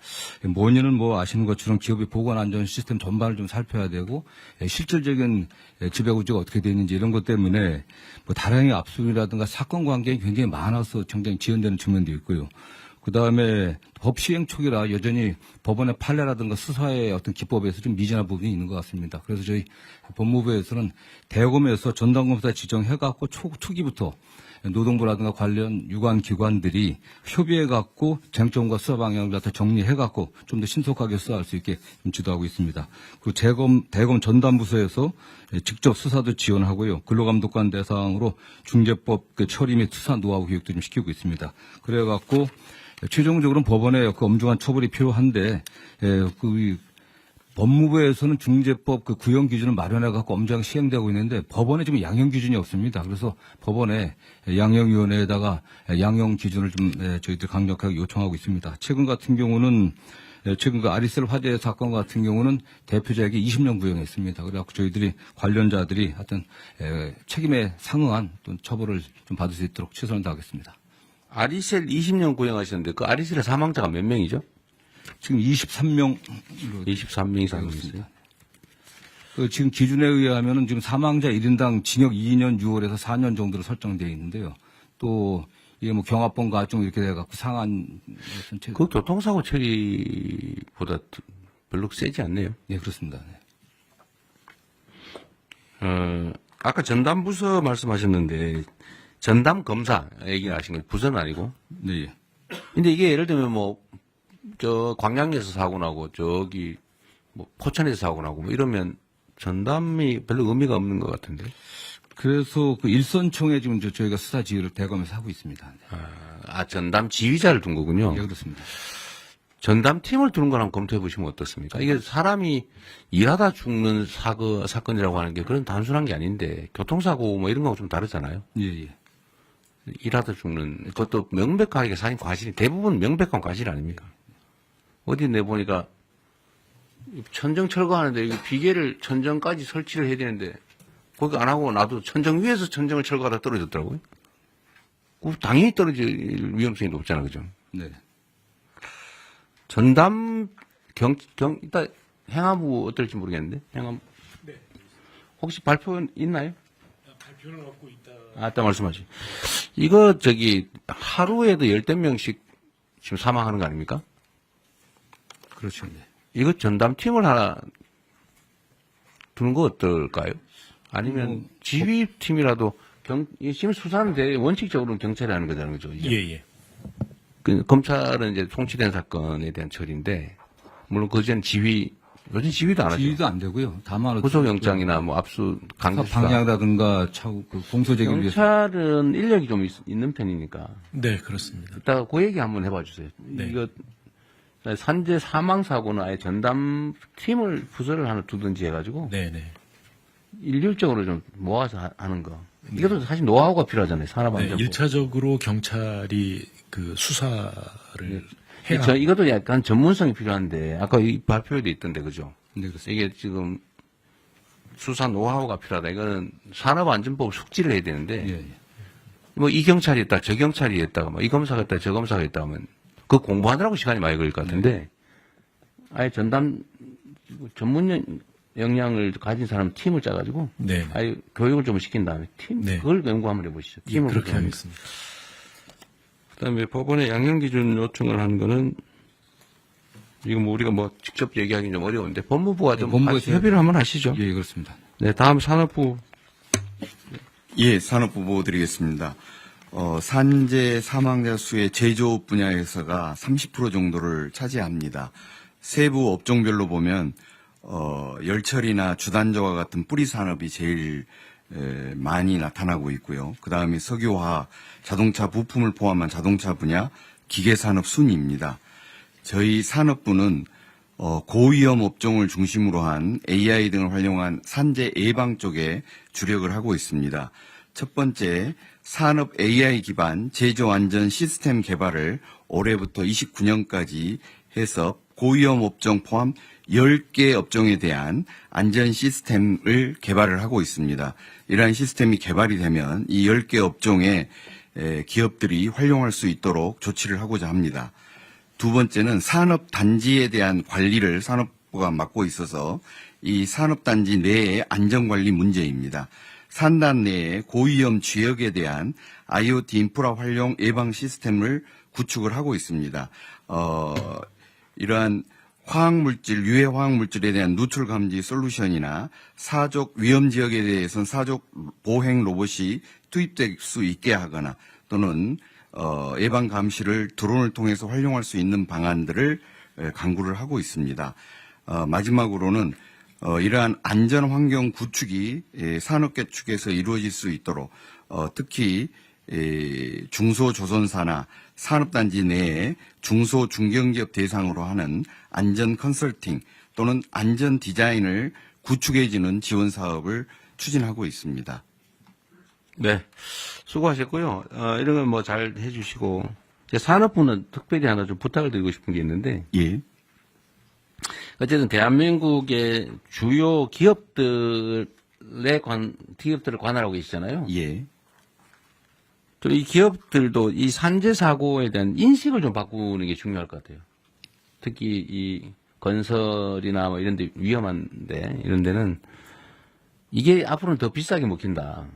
원인은 뭐 아시는 것처럼 기업의 보건 안전 시스템 전반을 좀 살펴야 되고 실질적인 지배구조가 어떻게 되어 있는지 이런 것 때문에 뭐 다량의 압수이라든가 사건 관계가 굉장히 많아서 굉장히 지연되는 측면도 있고요. 그 다음에 법 시행 초기라 여전히 법원의 판례라든가 수사의 어떤 기법에서 좀 미진한 부분이 있는 것 같습니다. 그래서 저희 법무부에서는 대검에서 전담검사 지정해갖고 초기부터 노동부라든가 관련 유관 기관들이 협의해갖고 쟁점과 수사 방향을 다 정리해갖고 좀 더 신속하게 수사할 수 있게 좀 지도하고 있습니다. 그리고 대검 전담부서에서 직접 수사도 지원하고요. 근로감독관 대상으로 중재법 처리 및 수사 노하우 교육도 좀 시키고 있습니다. 그래갖고 최종적으로는 법원의 그 엄중한 처벌이 필요한데 법무부에서는 중재법 구형 기준을 마련해갖고 엄정하게 시행되고 있는데 법원에 지금 양형 기준이 없습니다. 그래서 법원에 양형위원회에다가 양형 기준을 좀 저희들 강력하게 요청하고 있습니다. 최근 같은 경우는 최근 그 아리셀 화재 사건 같은 경우는 대표자에게 20년 구형했습니다. 그래갖고 저희들이 관련자들이 하여튼 책임에 상응한 또 처벌을 좀 받을 수 있도록 최선을 다하겠습니다. 아리셀 20년 구형하셨는데 그 아리셀의 사망자가 몇 명이죠? 지금 23명으로 23명이 사고 있어요. 지금 기준에 의하면은 지금 사망자 1인당 징역 2년 6월에서 4년 정도로 설정되어 있는데요. 또 이게 뭐 경합범 가중 이렇게 돼갖고 상한 그 교통사고 처리보다 별로 세지 않네요. 네, 그렇습니다. 네. 아까 전담부서 말씀하셨는데 전담 검사 얘기를 하신 거예요. 부서는 아니고. 네. 근데 이게 예를 들면 광양에서 사고 나고 저기 포천에서 사고 나고 이러면 전담이 별로 의미가 없는 것 같은데. 그래서 그 일선총에 지금 저희가 수사 지휘를 대검에서 하고 있습니다. 네. 전담 지휘자를 둔 거군요. 네, 그렇습니다. 전담팀을 두는 걸 한번 검토해 보시면 어떻습니까? 이게 사람이 일하다 죽는 사건이라고 하는 게 그런 단순한 게 아닌데 교통사고 뭐 이런 거하고 좀 다르잖아요. 예, 예. 일하다 죽는 그것도 명백하게 사인 과실이 대부분 명백한 과실 아닙니까? 어디 내보니까 천정 철거하는데 이거 비계를 천정까지 설치를 해야 되는데 거기 안 하고 놔도 천정 위에서 천정을 철거하다 떨어졌더라고요. 당연히 떨어질 위험성이 높잖아, 그죠? 네. 전담 일단 행안부 어떨지 모르겠는데 행안부 혹시 발표 있나요? 발표는 없고 있다. 딱 말씀하시. 이거 하루에도 10명씩 지금 사망하는 거 아닙니까? 그렇죠. 네. 이거 전담팀을 하나 두는 거 어떨까요? 아니면 지휘팀이라도 지금 수사는 원칙적으로는 경찰이 하는 거잖아요, 그죠? 예. 검찰은 이제 송치된 사건에 대한 처리인데 물론 그전 요즘 지휘도 안 하죠. 지휘도 안 되고요. 다만 구속영장이나 뭐 압수 강제수사. 방향이라든가 차후 그 공소제기를 위해서 경찰은 인력이 좀 있는 편이니까. 네, 그렇습니다. 이따가 그 얘기 한번 해봐 주세요. 네. 이거 산재 사망 사고는 아예 전담 팀을 부서를 하나 두든지 해가지고 네네. 일률적으로 좀 모아서 하는 거. 이것도 사실 노하우가 필요하잖아요. 네, 산업안전부. 1차적으로 경찰이 그 수사를 해야 이것도 약간 전문성이 필요한데 아까 이 발표에도 있던데 그죠? 네, 그렇습니다. 이게 지금 수사 노하우가 필요하다. 이거는 산업안전법 숙지를 해야 되는데 예, 예. 뭐 이 경찰이 했다, 저 경찰이 했다가 뭐 이 검사가 했다, 저 검사가 했다 하면 그 공부하느라고 시간이 많이 걸릴 것 같은데 아예 전담 전문 역량을 가진 사람 팀을 짜가지고 네. 아예 교육을 좀 시킨 다음에 팀 네. 그걸 연구 한번 해보시죠. 예, 팀을 그렇게 구성하면. 하겠습니다. 그다음에 법원에 양형 기준 요청을 하는 거는 이거 뭐 우리가 뭐 직접 얘기하기는 좀 어려운데 법무부가 좀 법무부가 같이 협의를 한번 하시죠. 예, 그렇습니다. 네, 다음 산업부. 예, 산업부보 드리겠습니다. 산재 사망자 수의 제조업 분야에서가 30% 정도를 차지합니다. 세부 업종별로 보면 열처리나 주단조와 같은 뿌리 산업이 제일 많이 나타나고 있고요. 그 다음에 석유화학, 자동차 부품을 포함한 자동차 분야, 기계산업 순입니다. 저희 산업부는 고위험 업종을 중심으로 한 AI 등을 활용한 산재 예방 쪽에 주력을 하고 있습니다. 첫 번째, 산업 AI 기반 제조 안전 시스템 개발을 올해부터 29년까지 해서 고위험 업종 포함 10개 업종에 대한 안전 시스템을 개발을 하고 있습니다. 이러한 시스템이 개발이 되면 이 10개 업종의 기업들이 활용할 수 있도록 조치를 하고자 합니다. 두 번째는 산업단지에 대한 관리를 산업부가 맡고 있어서 이 산업단지 내의 안전관리 문제입니다. 산단 내에 고위험 지역에 대한 IoT 인프라 활용 예방 시스템을 구축을 하고 있습니다. 이러한 화학물질, 유해 화학물질에 대한 누출 감지 솔루션이나 사족 위험 지역에 대해서는 사족 보행 로봇이 투입될 수 있게 하거나 또는 예방 감시를 드론을 통해서 활용할 수 있는 방안들을 강구를 하고 있습니다. 마지막으로는 이러한 안전 환경 구축이 산업계 측에서 이루어질 수 있도록 특히 중소조선사나 산업단지 내에 중소 중견기업 대상으로 하는 안전 컨설팅 또는 안전 디자인을 구축해주는 지원 사업을 추진하고 있습니다. 네, 수고하셨고요. 이런 건 뭐 잘 해주시고 이제 산업부는 특별히 하나 좀 부탁을 드리고 싶은 게 있는데 예. 어쨌든 대한민국의 주요 기업들을 관할하고 계시잖아요. 예. 이 기업들도 이 산재 사고에 대한 인식을 좀 바꾸는 게 중요할 것 같아요. 특히 이 건설이나 뭐 이런 데 위험한데 이런 데는 이게 앞으로는 더 비싸게 먹힌다.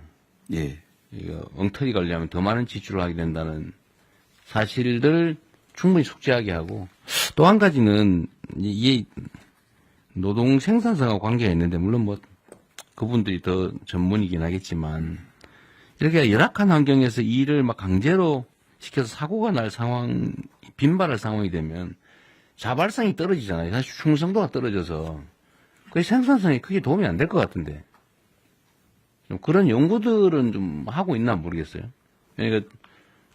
예. 이거 엉터리 관리하면 더 많은 지출을 하게 된다는 사실들 충분히 숙지하게 하고 또 한 가지는 이게 노동 생산성과 관계가 있는데 물론 뭐 그분들이 더 전문이긴 하겠지만 이렇게 열악한 환경에서 일을 막 강제로 시켜서 사고가 날 상황, 빈발할 상황이 되면 자발성이 떨어지잖아요. 사실 충성도가 떨어져서 그 생산성이 크게 도움이 안 될 것 같은데 좀 그런 연구들은 좀 하고 있나 모르겠어요. 그러니까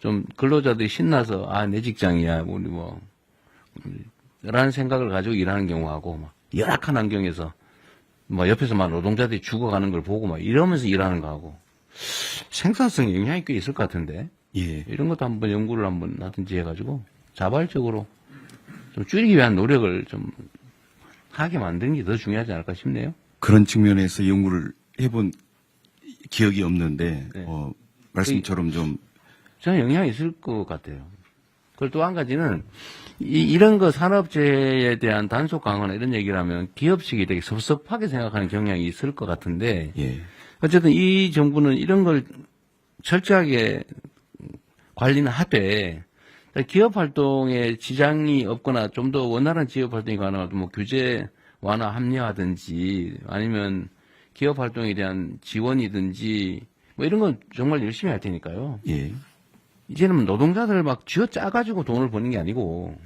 좀 근로자들이 신나서 내 직장이야 우리 뭐 라는 생각을 가지고 일하는 경우하고 막 열악한 환경에서 뭐 옆에서 막 노동자들이 죽어가는 걸 보고 막 이러면서 일하는 거하고 생산성에 영향이 꽤 있을 것 같은데 예. 이런 것도 한번 연구를 한번 하든지 해가지고 자발적으로 좀 줄이기 위한 노력을 좀 하게 만드는 게 더 중요하지 않을까 싶네요. 그런 측면에서 연구를 해본 기억이 없는데 네. 말씀처럼 좀 저는 영향이 있을 것 같아요. 그리고 또 한 가지는 이런 거 산업재해에 대한 단속 강화나 이런 얘기를 하면 기업식이 되게 섭섭하게 생각하는 경향이 있을 것 같은데 예. 어쨌든 이 정부는 이런 걸 철저하게 관리는 하되 기업 활동에 지장이 없거나 좀 더 원활한 기업 활동이 가능하면 뭐 규제 완화 합리화든지 아니면 기업 활동에 대한 지원이든지 뭐 이런 건 정말 열심히 할 테니까요. 예. 이제는 노동자들 막 쥐어 짜가지고 돈을 버는 게 아니고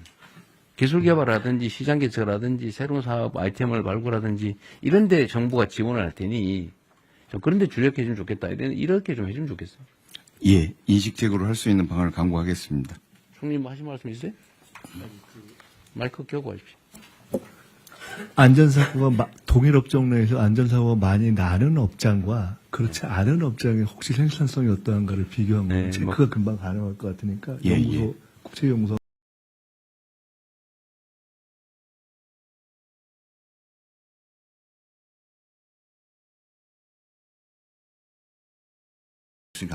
기술 개발이라든지 시장 개척이라든지 새로운 사업 아이템을 발굴하든지 이런 데 정부가 지원을 할 테니 좀 그런 데 주력해 주면 좋겠다. 이렇게 좀 해주면 좋겠어. 예, 인식적으로 할 수 있는 방안을 강구하겠습니다. 총님 하신 말씀 있어요? 마이크 켜고 하십시오. 안전사고가 동일 업종 내에서 안전사고가 많이 나는 업장과 그렇지 않은 업장의 혹시 생산성이 어떠한가를 비교한 거면 네, 체크가 금방 가능할 것 같으니까 예, 연구소, 예. 국제연구소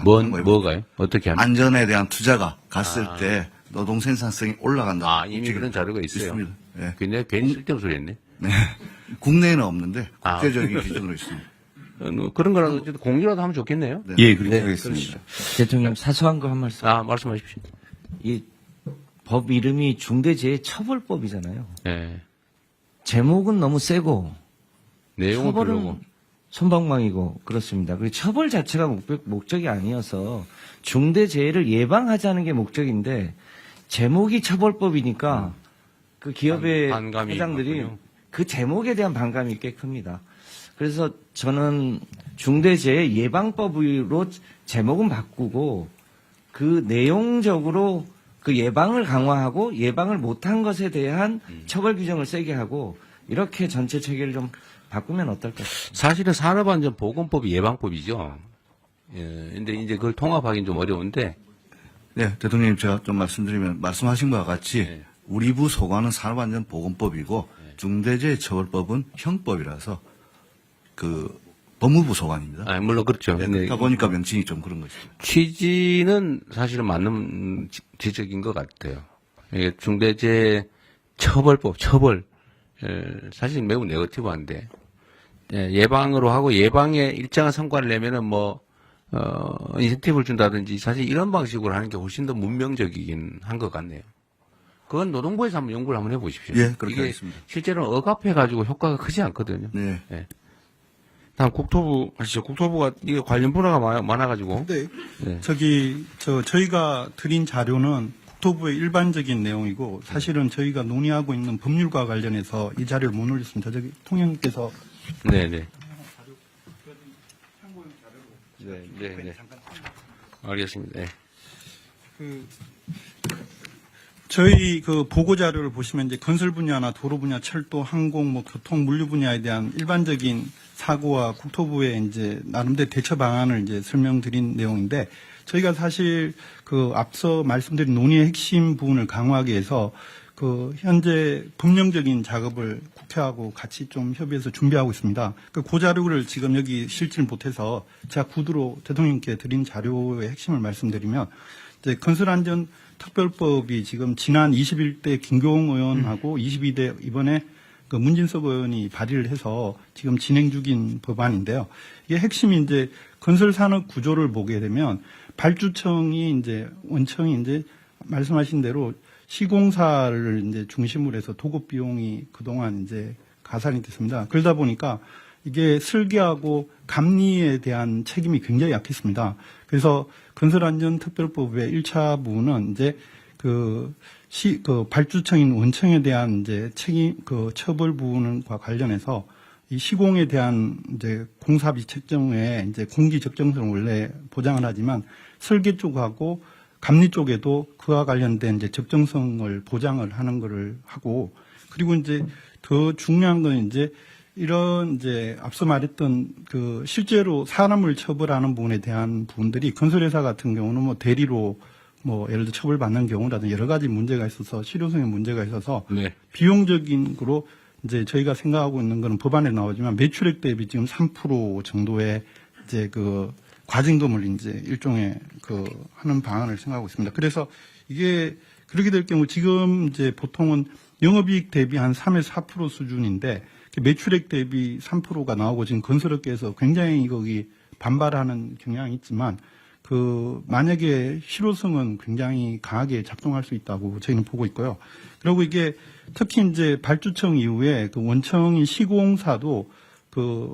뭐가요? 어떻게 하면? 안전에 대한 투자가 갔을 때 노동 생산성이 올라간다. 아, 이미 그런 자료가 있어요. 있습니다. 예. 근데 괜히 쓸데없는 소리 했네. 네. 국내에는 없는데 국제적인 기준으로 있습니다. 그런 거라도 어쨌든 공유라도 하면 좋겠네요. 네. 예, 그렇게 하겠습니다. 대통령 사소한 거 한 말씀. 말씀하십시오. 이 법 이름이 중대재해처벌법이잖아요. 네. 제목은 너무 세고 내용은 처벌은 별로고. 솜방망이고 그렇습니다. 그리고 처벌 자체가 목적이 아니어서 중대재해를 예방하자는 게 목적인데 제목이 처벌법이니까 그 기업의 반감이 회장들이 많군요. 그 제목에 대한 반감이 꽤 큽니다. 그래서 저는 중대재해 예방법으로 제목은 바꾸고 그 내용적으로 그 예방을 강화하고 예방을 못한 것에 대한 처벌 규정을 세게 하고 이렇게 전체 체계를 좀 바꾸면 어떨까? 사실은 산업안전보건법이 예방법이죠. 예, 근데 이제 그걸 통합하기는 좀 어려운데. 네, 대통령님 제가 좀 말씀드리면 말씀하신 바와 같이 우리 부 소관은 산업안전보건법이고 중대재해처벌법은 형법이라서 그 법무부 소관입니다. 물론 그렇죠. 네, 근데 그러다 보니까 명칭이 좀 그런 것입니다. 취지는 사실은 맞는 지적인 것 같아요. 이게 중대재해처벌법, 처벌, 사실 매우 네거티브한데, 예방으로 하고 예방에 일정한 성과를 내면은 인센티브를 준다든지 사실 이런 방식으로 하는 게 훨씬 더 문명적이긴 한 것 같네요. 그건 노동부에서 한번 연구를 한번 해보십시오. 예, 그렇게 이게 하겠습니다. 실제로는 억압해가지고 효과가 크지 않거든요. 네. 다음 국토부 하시죠. 국토부가 이게 관련 분야가 많아가지고. 네. 네. 저희가 드린 자료는 국토부의 일반적인 내용이고 사실은 저희가 논의하고 있는 법률과 관련해서 이 자료를 못 올렸습니다. 저기 통영께서 네네. 네. 알겠습니다. 네. 저희 그 보고 자료를 보시면 이제 건설 분야나 도로 분야, 철도, 항공, 교통, 물류 분야에 대한 일반적인 사고와 국토부의 이제 나름대로 대처 방안을 이제 설명드린 내용인데 저희가 사실 그 앞서 말씀드린 논의의 핵심 부분을 강화하기 위해서 그 현재 법령적인 작업을 국회하고 같이 좀 협의해서 준비하고 있습니다. 그 자료를 지금 여기 실질 못해서 제가 구두로 대통령께 드린 자료의 핵심을 말씀드리면 이제 건설안전 특별법이 지금 지난 21대 김교웅 의원하고 22대 이번에 그 문진석 의원이 발의를 해서 지금 진행 중인 법안인데요. 이게 핵심이 이제 건설 산업 구조를 보게 되면 발주청이 이제 원청이 이제 말씀하신 대로 시공사를 이제 중심으로 해서 도급 비용이 그동안 이제 가산이 됐습니다. 그러다 보니까 이게 설계하고 감리에 대한 책임이 굉장히 약했습니다. 그래서 건설안전특별법의 1차 부분은 이제 그 발주청인 원청에 대한 이제 책임, 처벌 부분과 관련해서 이 시공에 대한 이제 공사비 책정에 이제 공기 적정성을 원래 보장을 하지만 설계 쪽하고 감리 쪽에도 그와 관련된 이제 적정성을 보장을 하는 거를 하고 그리고 이제 더 중요한 건 이제 이런 이제 앞서 말했던 그 실제로 사람을 처벌하는 부분에 대한 부분들이 건설회사 같은 경우는 대리로 예를 들어 처벌받는 경우라든지 여러 가지 문제가 있어서 실효성의 문제가 있어서 비용적인 거로 이제 저희가 생각하고 있는 거는 법안에 나오지만 매출액 대비 지금 3% 정도의 이제 그 과징금을 이제 일종의 하는 방안을 생각하고 있습니다. 그래서 이게 그렇게 될 경우 지금 이제 보통은 영업이익 대비 한 3에서 4% 수준인데 매출액 대비 3%가 나오고 지금 건설업계에서 굉장히 거기 반발하는 경향이 있지만 만약에 실효성은 굉장히 강하게 작동할 수 있다고 저희는 보고 있고요. 그리고 이게 특히 이제 발주청 이후에 원청인 시공사도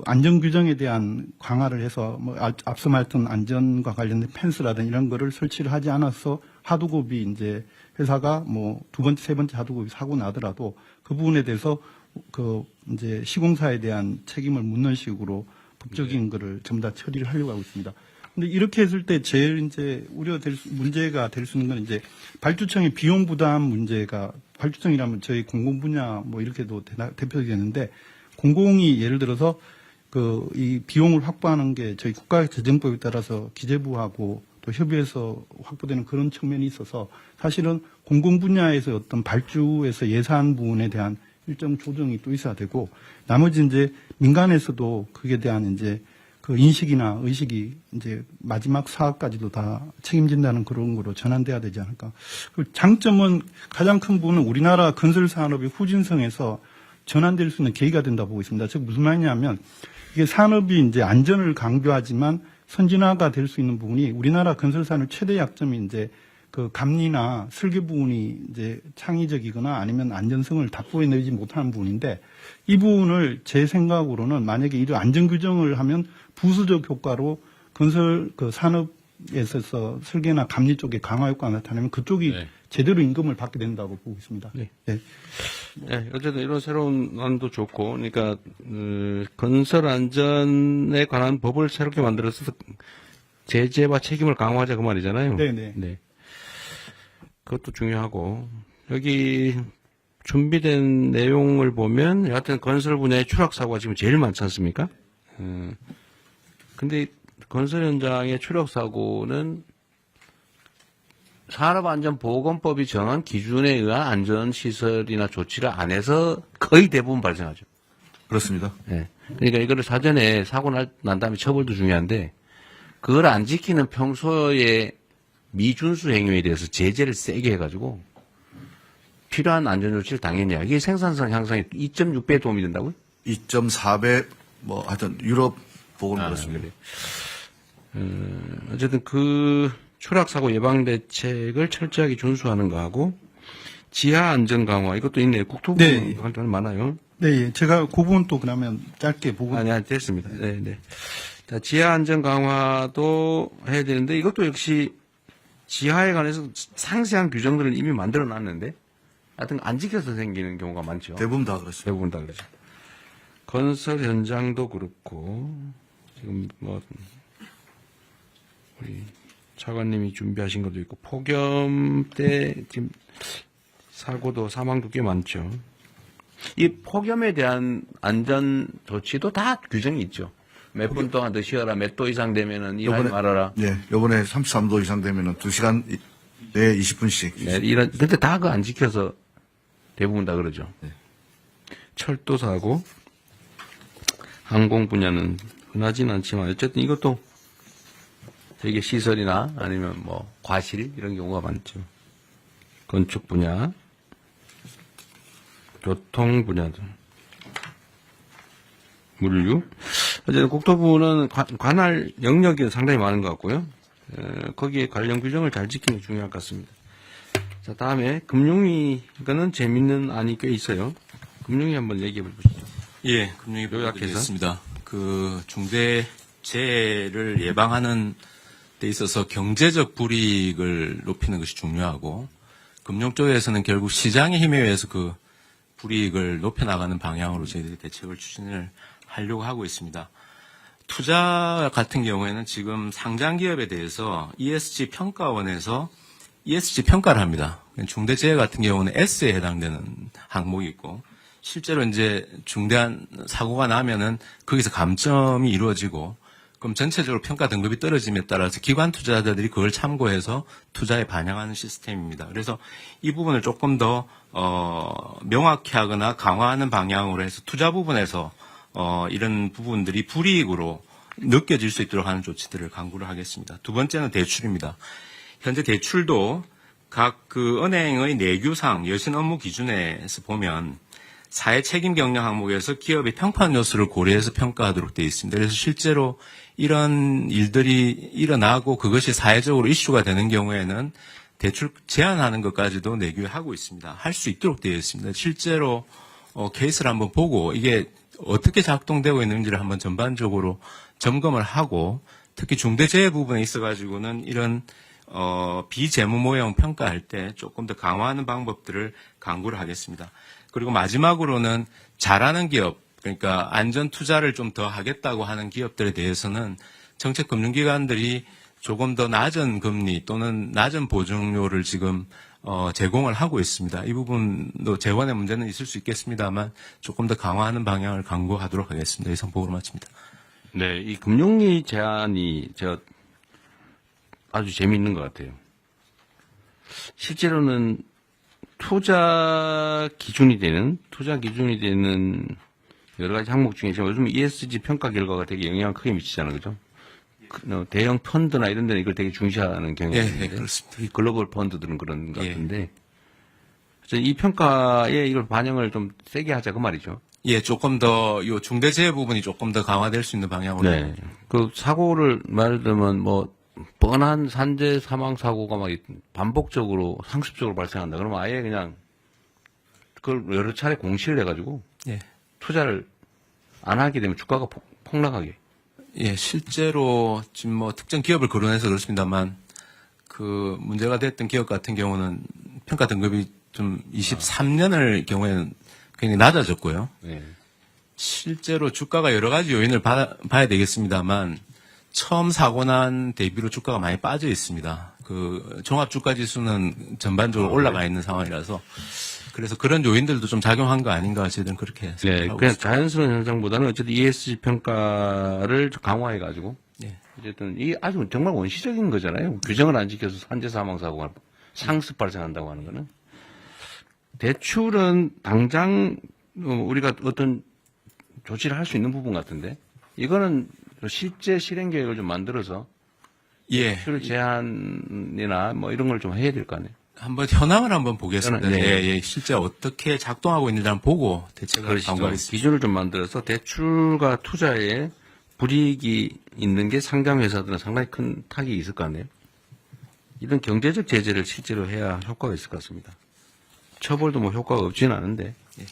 안전 규정에 대한 강화를 해서 앞서 말했던 안전과 관련된 펜스라든지 이런 거를 설치를 하지 않아서 하두급이 이제 회사가 뭐 두 번째, 세 번째 하두급이 사고 나더라도 그 부분에 대해서 그 이제 시공사에 대한 책임을 묻는 식으로 법적인 거를 전부 다 처리를 하려고 하고 있습니다. 근데 이렇게 했을 때 제일 이제 문제가 될 수 있는 건 이제 발주청의 비용 부담 문제가, 발주청이라면 저희 공공 분야 뭐 이렇게도 대표되겠는데, 공공이 예를 들어서 이 비용을 확보하는 게 저희 국가재정법에 따라서 기재부하고 또 협의해서 확보되는 그런 측면이 있어서 사실은 공공 분야에서 어떤 발주에서 예산 부분에 대한 일정 조정이 또 있어야 되고, 나머지 이제 민간에서도 그에 대한 이제 그 인식이나 의식이 이제 마지막 사업까지도 다 책임진다는 그런 거로 전환돼야 되지 않을까. 그 장점은, 가장 큰 부분은 우리나라 건설 산업의 후진성에서 전환될 수 있는 계기가 된다고 보고 있습니다. 즉 무슨 말이냐면, 이게 산업이 이제 안전을 강조하지만 선진화가 될 수 있는 부분이, 우리나라 건설 산업 최대 약점이 이제 그 감리나 설계 부분이 이제 창의적이거나 아니면 안전성을 답보해내지 못하는 부분인데, 이 부분을 제 생각으로는 만약에 이런 안전 규정을 하면 부수적 효과로 건설 그 산업에 있어서 설계나 감리 쪽에 강화 효과가 나타나면 그쪽이 제대로 임금을 받게 된다고 보고 있습니다. 네, 어쨌든 이런 새로운 안도 좋고, 그러니까 건설 안전에 관한 법을 새롭게 만들어서 제재와 책임을 강화하자 그 말이잖아요. 네. 그것도 중요하고, 여기 준비된 내용을 보면 여하튼 건설 분야의 추락 사고가 지금 제일 많지 않습니까? 근데 건설 현장의 추락 사고는 산업안전보건법이 정한 기준에 의한 안전시설이나 조치를 안 해서 거의 대부분 발생하죠. 그렇습니다. 네. 그러니까 이거를 사전에 사고 난 다음에 처벌도 중요한데, 그걸 안 지키는 평소에 미준수 행위에 대해서 제재를 세게 해가지고 필요한 안전조치를 당연히 해야. 이게 생산성 향상에 2.6배 도움이 된다고요? 2.4배, 뭐 하여튼 유럽 보고는 그렇습니다. 어쨌든 그 추락사고 예방 대책을 철저하게 준수하는 거하고, 지하 안전 강화, 이것도 있네요. 국토부 활동이 많아요. 네, 제가 그 부분 또 그러면 짧게 보고. 아니, 됐습니다. 네. 자, 지하 안전 강화도 해야 되는데, 이것도 역시 지하에 관해서 상세한 규정들을 이미 만들어 놨는데, 하여튼 안 지켜서 생기는 경우가 많죠. 대부분 다 그렇습니다. 대부분 다 그렇죠. 건설 현장도 그렇고, 지금 뭐, 우리 차관님이 준비하신 것도 있고, 폭염 때 지금 사고도 사망도 꽤 많죠. 이 폭염에 대한 안전 조치도 다 규정이 있죠. 몇 분 동안 더 쉬어라, 몇 도 이상 되면은 일하지 말아라. 네, 요번에 33도 이상 되면은 2시간 내에 20분씩. 네, 근데 다 그거 안 지켜서 대부분 다 그러죠. 네. 철도 사고, 항공 분야는 흔하진 않지만, 어쨌든 이것도 되게 시설이나 아니면 뭐 과실 이런 경우가 많죠. 건축 분야, 교통 분야도, 물류. 어쨌든 국토부는 관할 영역이 상당히 많은 것 같고요. 거기에 관련 규정을 잘 지키는 게 중요할 것 같습니다. 자, 다음에 금융위, 이거는 재밌는 안이 꽤 있어요. 금융위 한번 얘기해 보시죠. 예, 금융위 보도드리겠습니다. 그 중대재해를 예방하는 데 있어서 경제적 불이익을 높이는 것이 중요하고, 금융 쪽에서는 결국 시장의 힘에 의해서 그 불이익을 높여나가는 방향으로 저희들이 대책을 추진을 하려고 하고 있습니다. 투자 같은 경우에는 지금 상장 기업에 대해서 ESG 평가원에서 ESG 평가를 합니다. 중대재해 같은 경우는 S에 해당되는 항목이 있고, 실제로 이제 중대한 사고가 나면은 거기서 감점이 이루어지고, 그럼 전체적으로 평가 등급이 떨어짐에 따라서 기관 투자자들이 그걸 참고해서 투자에 반영하는 시스템입니다. 그래서 이 부분을 조금 더 명확히 하거나 강화하는 방향으로 해서 투자 부분에서 이런 부분들이 불이익으로 느껴질 수 있도록 하는 조치들을 강구를 하겠습니다. 두 번째는 대출입니다. 현재 대출도 각 그 은행의 내규상 여신 업무 기준에서 보면 사회 책임 경영 항목에서 기업의 평판 요소를 고려해서 평가하도록 되어 있습니다. 그래서 실제로 이런 일들이 일어나고 그것이 사회적으로 이슈가 되는 경우에는 대출 제한하는 것까지도 내규에 하고 있습니다. 할 수 있도록 되어 있습니다. 실제로 케이스를 한번 보고 이게 어떻게 작동되고 있는지를 한번 전반적으로 점검을 하고, 특히 중대재해 부분에 있어가지고는 이런 비재무 모형 평가할 때 조금 더 강화하는 방법들을 강구를 하겠습니다. 그리고 마지막으로는 잘하는 기업, 그러니까 안전 투자를 좀 더 하겠다고 하는 기업들에 대해서는 정책 금융기관들이 조금 더 낮은 금리 또는 낮은 보증료를 지금 제공을 하고 있습니다. 이 부분도 재원의 문제는 있을 수 있겠습니다만 조금 더 강화하는 방향을 강구하도록 하겠습니다. 이상 보고로 마칩니다. 네, 이 금융위 제안이 아주 재미있는 것 같아요. 실제로는 투자 기준이 되는 여러 가지 항목 중에 요즘 ESG 평가 결과가 되게 영향을 크게 미치잖아요, 그죠? 대형 펀드나 이런 데는 이걸 되게 중시하는 경향이 있는데, 그렇습니다. 특히 글로벌 펀드들은 그런 것 같은데, 그래서 이 평가에 이걸 반영을 좀 세게 하자 그 말이죠. 예, 조금 더 요 중대재해 부분이 조금 더 강화될 수 있는 방향으로. 네. 그 사고를 말을 들면 뭐 뻔한 산재 사망 사고가 막 반복적으로 상습적으로 발생한다. 그러면 아예 그냥 그걸 여러 차례 공시를 해가지고 예. 투자를 안 하게 되면 주가가 폭락하게. 예, 실제로 지금 뭐 특정 기업을 거론해서 그렇습니다만 그 문제가 됐던 기업 같은 경우는 평가 등급이 좀 23년을 경우에는 굉장히 낮아졌고요. 네. 실제로 주가가 여러 가지 요인을 봐야 되겠습니다만 처음 사고 난 대비로 주가가 많이 빠져 있습니다. 그 종합 주가 지수는 전반적으로 올라가 있는 상황이라서 그래서 그런 요인들도 좀 작용한 거 아닌가 저희들은 그렇게 네, 생각하고 그냥 있습니다. 자연스러운 현상보다는 어쨌든 ESG 평가를 강화해가지고 네. 어쨌든 이 아주 정말 원시적인 거잖아요. 규정을 안 지켜서 산재 사망 사고가 상습 발생한다고 하는 거는 대출은 당장 우리가 어떤 조치를 할 수 있는 부분 같은데 이거는 실제 실행 계획을 좀 만들어서 예. 대출 제한이나 뭐 이런 걸 좀 해야 될 거 아니에요. 한번 현황을 한번 보겠습니다. 네. 예, 예. 실제 어떻게 작동하고 있는지 한번 보고 대책을 강구하겠습니다. 기준을 좀 만들어서 대출과 투자에 불이익이 있는 게 상장 회사들은 상당히 큰 타격이 있을 거 아니에요. 이런 경제적 제재를 실제로 해야 효과가 있을 것 같습니다. 처벌도 뭐 효과가 없지는 않은데. 예.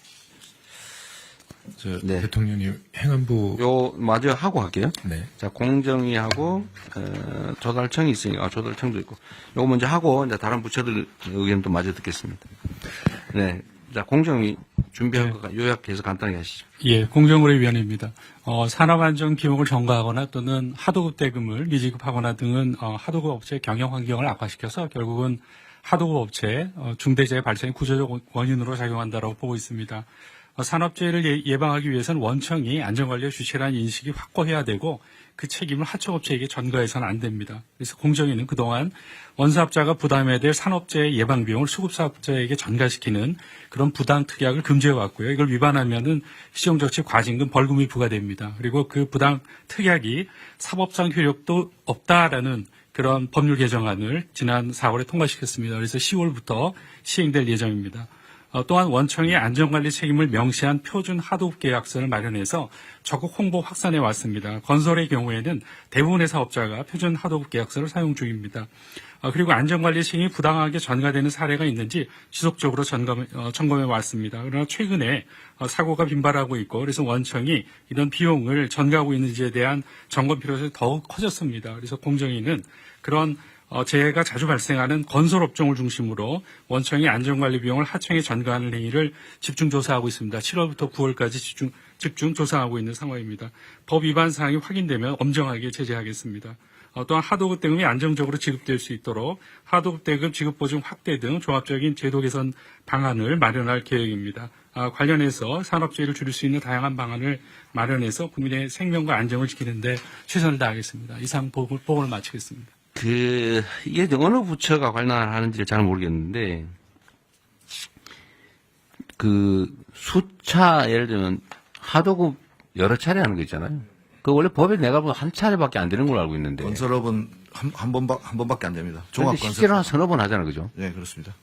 네. 대통령님 행안부 요 마저 하고 할게요. 네. 자, 공정위하고 조달청이 있으니까 조달청도 있고 요거 먼저 하고 이제 다른 부처들 의견도 마저 듣겠습니다. 네. 자, 공정위 준비한 거 요약해서 간단하게 하시죠. 예, 공정거래위원회입니다. 산업안전 기록을 전가하거나 또는 하도급 대금을 미지급하거나 등은 하도급 업체의 경영 환경을 악화시켜서 결국은 하도급 업체 중대재해 발생의 구조적 원인으로 작용한다고 보고 있습니다. 산업재해를 예방하기 위해서는 원청이 안전관리의 주체라는 인식이 확고해야 되고 그 책임을 하청업체에게 전가해서는 안 됩니다. 그래서 공정위는 그동안 원사업자가 부담해야 될 산업재해 예방 비용을 수급사업자에게 전가시키는 그런 부당 특약을 금지해왔고요. 이걸 위반하면은 시정조치 과징금 벌금이 부과됩니다. 그리고 그 부당 특약이 사법상 효력도 없다라는 그런 법률 개정안을 지난 4월에 통과시켰습니다. 그래서 10월부터 시행될 예정입니다. 또한 원청이 안전관리 책임을 명시한 표준 하도급 계약서를 마련해서 적극 홍보 확산해 왔습니다. 건설의 경우에는 대부분의 사업자가 표준 하도급 계약서를 사용 중입니다. 그리고 안전관리 책임이 부당하게 전가되는 사례가 있는지 지속적으로 점검해 왔습니다. 그러나 최근에 사고가 빈발하고 있고 그래서 원청이 이런 비용을 전가하고 있는지에 대한 점검 필요성이 더욱 커졌습니다. 그래서 공정위는 그런 재해가 자주 발생하는 건설업종을 중심으로 원청이 안전관리 비용을 하청에 전가하는 행위를 집중 조사하고 있습니다. 7월부터 9월까지 집중 조사하고 있는 상황입니다. 법 위반 사항이 확인되면 엄정하게 제재하겠습니다. 또한 하도급 대금이 안정적으로 지급될 수 있도록 하도급 대금 지급 보증 확대 등 종합적인 제도 개선 방안을 마련할 계획입니다. 관련해서 산업재해를 줄일 수 있는 다양한 방안을 마련해서 국민의 생명과 안정을 지키는 데 최선을 다하겠습니다. 이상 보고를 마치겠습니다. 이게 어느 부처가 관련하는지를 잘 모르겠는데, 수차, 예를 들면, 하도급 여러 차례 하는 거 있잖아요. 그 원래 법에 내가 보면 한 차례밖에 안 되는 걸로 알고 있는데. 건설업은 한 번밖에 안 됩니다. 근데 종합건설. 실제로 한 서너 번 하잖아요, 그죠? 네, 그렇습니다.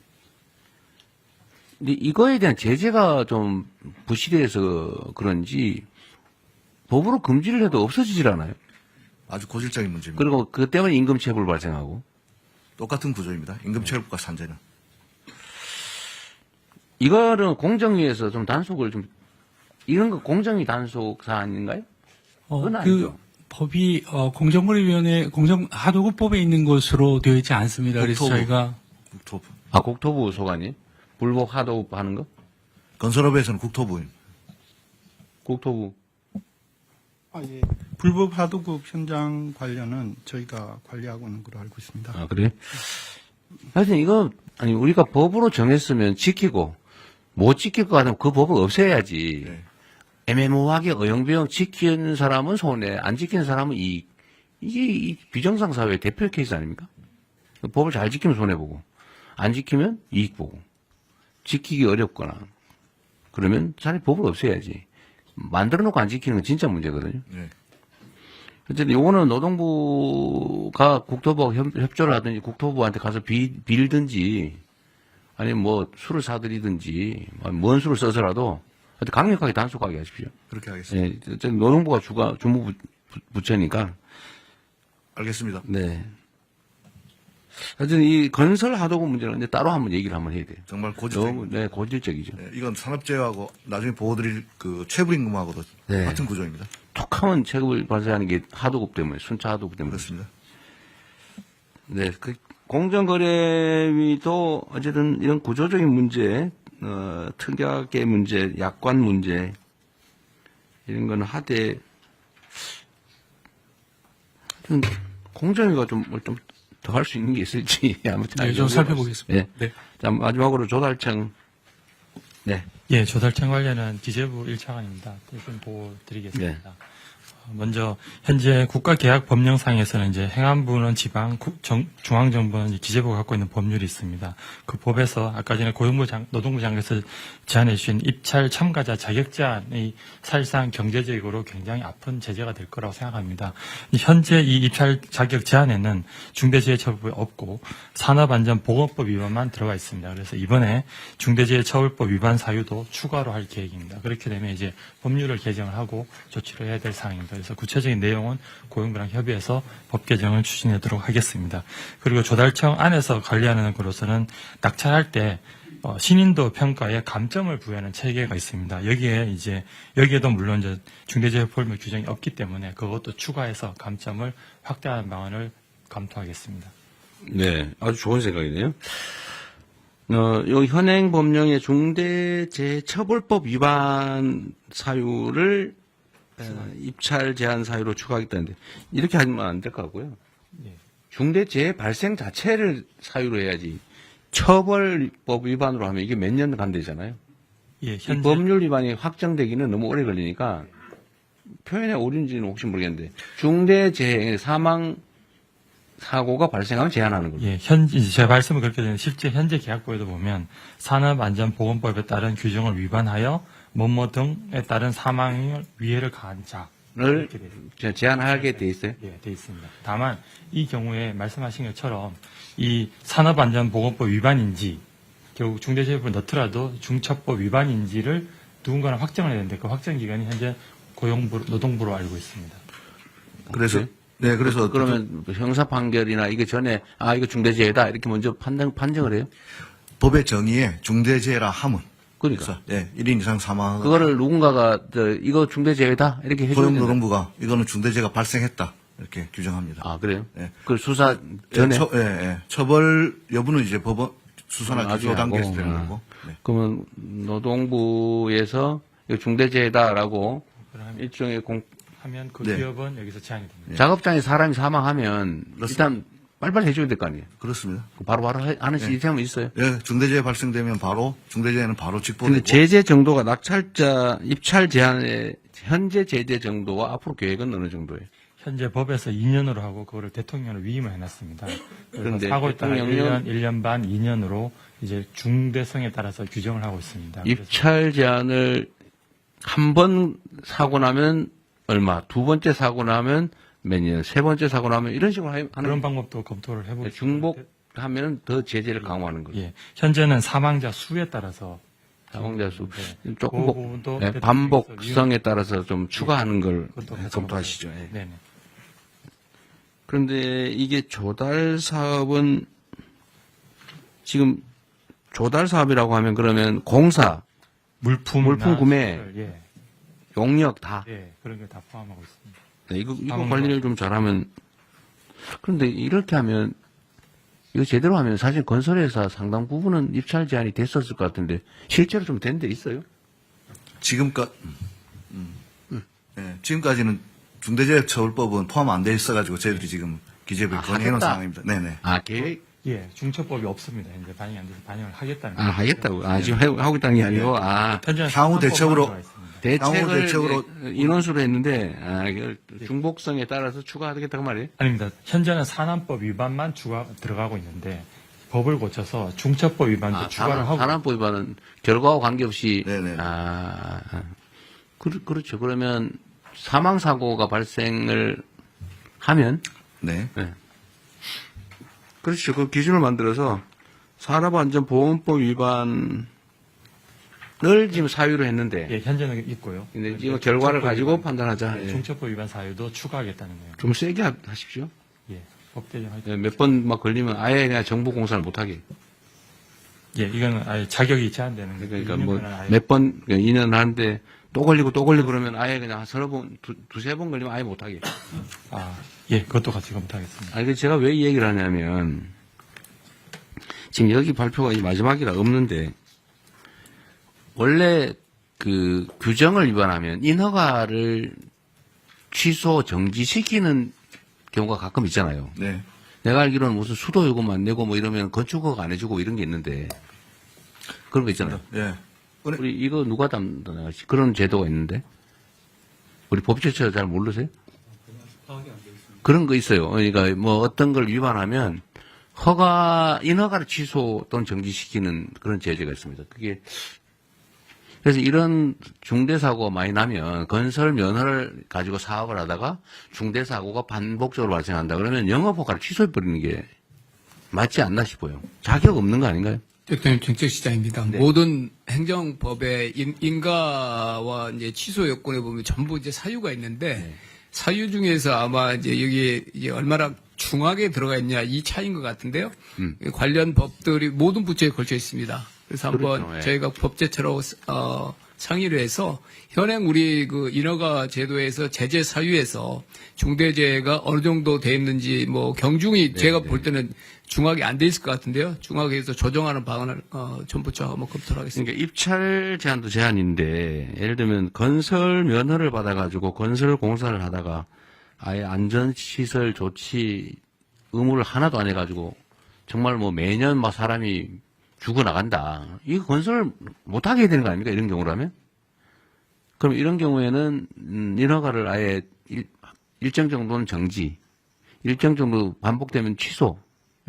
근데 이거에 대한 제재가 좀 부실해서 그런지, 법으로 금지를 해도 없어지질 않아요. 아주 고질적인 문제입니다. 그리고 그 때문에 임금체불 발생하고. 똑같은 구조입니다. 임금체불과 산재는. 이거는 공정위에서 좀 단속을 이런 거 공정위 단속 사안인가요? 그건 아니죠. 법이 공정거래위원회 하도급법에 있는 것으로 되어 있지 않습니다. 그래서 국토부. 저희가 국토부 소관이 불법 하도급 하는 거? 건설업에서는 국토부입니다. 국토부. 예. 불법 하도급 현장 관련은 저희가 관리하고 있는 걸로 알고 있습니다. 아, 그래? 하여튼 이거, 아니, 우리가 법으로 정했으면 지키고, 못 지킬 것 같으면 그 법을 없애야지. 네. 애매모호하게 어영부영 지키는 사람은 손해, 안 지키는 사람은 이익. 이게 이 비정상 사회의 대표 케이스 아닙니까? 법을 잘 지키면 손해보고, 안 지키면 이익 보고, 지키기 어렵거나, 그러면 차라리 법을 없애야지. 만들어 놓고 안 지키는 건 진짜 문제거든요. 네. 어쨌든 요거는 노동부가 국토부와 협조를 하든지 국토부한테 가서 빌든지 아니면 뭐 수를 사들이든지 뭔 수를 써서라도 하여튼 강력하게 단속하게 하십시오. 그렇게 하겠습니다. 예, 어쨌든 노동부가 주무부처니까. 알겠습니다. 네. 하여튼 이 건설 하도급 문제는 이제 따로 한번 얘기를 한번 해야 돼요. 정말 고질적입니다. 네, 고질적이죠. 네, 이건 산업재해하고 나중에 보호드릴 그 최불임금하고도 네. 같은 구조입니다. 톡하면 체급을 발생하는 게 하도급 때문에, 순차 하도급 때문에. 그렇습니다. 네, 그 공정거래위도 어쨌든 이런 구조적인 문제, 특약의 문제, 약관 문제 이런 거는 하되 공정위가 좀 더 할 수 있는 게 있을지 아무튼 네, 좀 살펴보겠습니다. 네. 네. 자, 마지막으로 조달청. 네. 예, 조달청 관련은 기재부 1차관입니다. 좀 보고 드리겠습니다. 먼저 현재 국가계약법령상에서는 이제 행안부는 지방, 중앙정부는 이제 기재부가 갖고 있는 법률이 있습니다. 그 법에서 아까 전에 노동부 장관께서 제안해 주신 입찰 참가자 자격 제한이 사실상 경제적으로 굉장히 아픈 제재가 될 거라고 생각합니다. 현재 이 입찰 자격 제한에는 중대재해처벌법이 없고 산업안전보건법 위반만 들어가 있습니다. 그래서 이번에 중대재해처벌법 위반 사유도 추가로 할 계획입니다. 그렇게 되면 이제 법률을 개정을 하고 조치를 해야 될 사항입니다. 그래서 구체적인 내용은 고용부랑 협의해서 법 개정을 추진하도록 하겠습니다. 그리고 조달청 안에서 관리하는 것으로서는 낙찰할 때 신인도 평가에 감점을 부여하는 체계가 있습니다. 여기에도 물론 이제 중대재해법 규정이 없기 때문에 그것도 추가해서 감점을 확대하는 방안을 검토하겠습니다. 네, 아주 좋은 생각이네요. 요 현행 법령의 중대재해처벌법 위반 사유를 입찰 제한 사유로 추가하겠다는데 이렇게 하면 안 될 것 같고요. 중대재해 발생 자체를 사유로 해야지 처벌법 위반으로 하면 이게 몇 년 간대잖아요. 예, 이 법률 위반이 확정되기는 너무 오래 걸리니까 표현의 오류인지는 혹시 모르겠는데 중대재해 사망 사고가 발생하면 제한하는 거죠. 예, 제 말씀은 그렇게 되는데 실제 현재 계약부에도 보면 산업안전보건법에 따른 규정을 위반하여 뭐뭐 등에 따른 사망 위해를 가한 자를 제한하게 돼 있어요. 예, 돼 있습니다. 다만 이 경우에 말씀하신 것처럼 이 산업안전보건법 위반인지 결국 중대재해법을 넣더라도 중처법 위반인지를 누군가는 확정을 해야 되는데 그 확정 기간이 현재 노동부로 알고 있습니다. 그래서 네, 그래서 그러면 형사 판결이나 이게 전에 이거 중대재해다 이렇게 먼저 판정을 해요? 법의 정의에 중대재해라 함은 그러니까 네, 1인 이상 사망 그거를 누군가가 이거 중대재해다 이렇게 해줘야 된다. 고용노동부가 이거는 중대재해가 발생했다 이렇게 규정합니다. 아 그래요? 네. 그 수사 전에 처벌 여부는 이제 법원 수사나 기소 단계에서 되는 거고. 네. 그러면 노동부에서 이거 중대재해다라고 일종의 하면 그 네. 기업은 여기서 제한이 됩니다. 작업장에 사람이 사망하면 일단 빨리빨리 해줘야 될 거 아니에요? 그렇습니다. 바로바로 하는 시스템은 있어요? 예, 중대재해 발생되면 중대재해는 바로 근데 직보되고. 제재 정도가 입찰 제한의 현재 제재 정도와 앞으로 계획은 어느 정도예요? 현재 법에서 2년으로 하고 그거를 대통령으로 위임을 해놨습니다. 그런데 사고에 따라 대통령은 1년 반, 2년으로 이제 중대성에 따라서 규정을 하고 있습니다. 입찰 제한을 한 번 사고 나면 얼마, 두 번째 사고 나면 몇 년, 세 번째 사고 나면 이런 식으로 하는 그런 방법도 검토를 해보고 중복하면 더 제재를 강화하는 거죠. 예, 현재는 사망자 수에 따라서 사망자 수 네. 조금 그 부분도 반복성에 따라서 좀 추가하는 걸 그것도 검토하시죠. 예. 네네. 그런데 이게 조달 사업은 지금 조달 사업이라고 하면 그러면 공사, 물품 구매, 예. 용역 다. 예, 그런 걸 다 포함하고 있습니다. 네, 이거 관리를 좀 잘하면. 그런데 이렇게 하면, 이거 제대로 하면 사실 건설회사 상당 부분은 입찰 제한이 됐었을 것 같은데, 실제로 좀 된 데 있어요? 네, 지금까지는 중대재해처벌법은 포함 안 돼 있어가지고 저희들이 지금 기재부에 건의해놓은 상황입니다. 네네. 계획? 예, 중처법이 없습니다. 이제 반영이 안 돼서 반영을 하겠다는. 하겠다고. 지금 하고 있다는 게 아니고, 향후 대책으로 대책을 인원수로 했는데, 이걸 중복성에 따라서 추가하겠다고 말이에요? 아닙니다. 현재는 산안법 위반만 들어가고 있는데 법을 고쳐서 중처법 위반도 추가를 하고. 산안법 위반은 결과와 관계없이. 그렇죠. 그러면 사망사고가 발생을 하면. 네. 그렇죠. 그 기준을 만들어서 산업안전보건법 위반을 지금 사유로 했는데. 예, 현재는 있고요. 근데 지금 결과를 가지고 판단하자. 예, 중처법 위반 사유도 추가하겠다는 거예요. 좀 세게 하십시오. 예, 법 개정할 몇 번 막 걸리면 아예 그냥 정부 공사를 못하게. 예, 이거는 아예 자격이 제한되는 거예요. 그러니까 뭐 몇 번 2년 하는데 또 걸리고 그러면 아예 그냥 서너 번, 두세 번 걸리면 아예 못하게. 예, 그것도 같이 검토하겠습니다. 그 제가 왜 이 얘기를 하냐면, 지금 여기 발표가 이 마지막이라 없는데, 원래 그 규정을 위반하면 인허가를 취소, 정지시키는 경우가 가끔 있잖아요. 네. 내가 알기로는 무슨 수도 요금 안 내고 뭐 이러면 건축허가 안 해주고 이런 게 있는데, 그런 거 있잖아요. 네. 우리 이거 누가 담당하지? 그런 제도가 있는데, 우리 법제처 잘 모르세요? 그런 거 있어요. 그러니까 뭐 어떤 걸 위반하면 인허가를 취소 또는 정지시키는 그런 제재가 있습니다. 그래서 이런 중대사고가 많이 나면 건설 면허를 가지고 사업을 하다가 중대사고가 반복적으로 발생한다. 그러면 영업허가를 취소해버리는 게 맞지 않나 싶어요. 자격 없는 거 아닌가요? 대통령 정책시장입니다. 네. 모든 행정법의 인가와 이제 취소 요건에 보면 전부 이제 사유가 있는데 사유 중에서 아마 이제 여기에 이제 얼마나 중하게 들어가 있냐 이 차이인 것 같은데요. 관련 법들이 모든 부처에 걸쳐 있습니다. 그래서 한번 그렇죠. 예. 저희가 법제처로 상의를 해서 현행 우리 그 인허가 제도에서 제재 사유에서 중대재해가 어느 정도 돼 있는지 뭐 경중이 제가 볼 때는 중하게 안 돼 있을 것 같은데요. 중하게 해서 조정하는 방안을 전부처 한번 검토를 하겠습니다. 그러니까 입찰 제한도 제한인데 예를 들면 건설 면허를 받아가지고 건설 공사를 하다가 아예 안전시설 조치 의무를 하나도 안 해가지고 정말 뭐 매년 막 사람이 죽어나간다. 이거 건설 못하게 해야 되는 거 아닙니까? 이런 경우라면? 그럼 이런 경우에는 인허가를 아예 일정 정도는 정지, 일정 정도 반복되면 취소,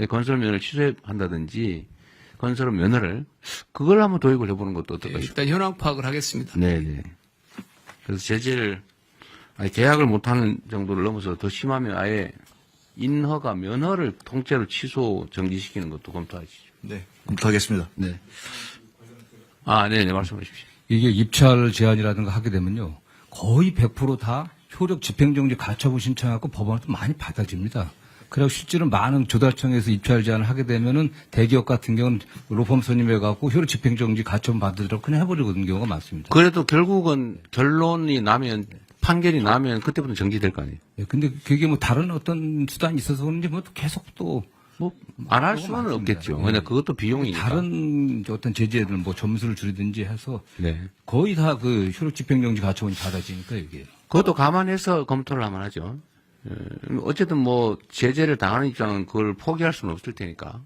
건설 면허를 취소한다든지 건설 면허를 그걸 한번 도입을 해보는 것도 어떨까 싶습니다. 일단 현황 파악을 하겠습니다. 네네. 그래서 제재를 계약을 못하는 정도를 넘어서 더 심하면 아예 인허가 면허를 통째로 취소 정지시키는 것도 검토하시죠. 네, 검토하겠습니다. 네. 네네, 말씀해 주십시오. 이게 입찰 제한이라든가 하게 되면요. 거의 100% 다 효력 집행정지 가처분 신청하고 법원에서 많이 받아집니다. 그리고 실제로 많은 조달청에서 입찰 제한을 하게 되면은 대기업 같은 경우는 로펌 선임해갖고 효력 집행정지 가처분 받으더라도 그냥 해버리는 경우가 많습니다. 그래도 결국은 결론이 나면, 판결이 나면 그때부터 정지될 거 아니에요? 예, 근데 그게 뭐 다른 어떤 수단이 있어서 그런지 뭐 계속 또 안 할 수는 없겠죠. 왜냐 그것도 비용이니까. 다른 어떤 제재들 뭐 점수를 줄이든지 해서 네. 거의 다 그 효력 집행정지 가처분이 받아지니까 이게. 그것도 감안해서 검토를 하면 하죠. 어쨌든 뭐 제재를 당하는 입장은 그걸 포기할 수는 없을 테니까.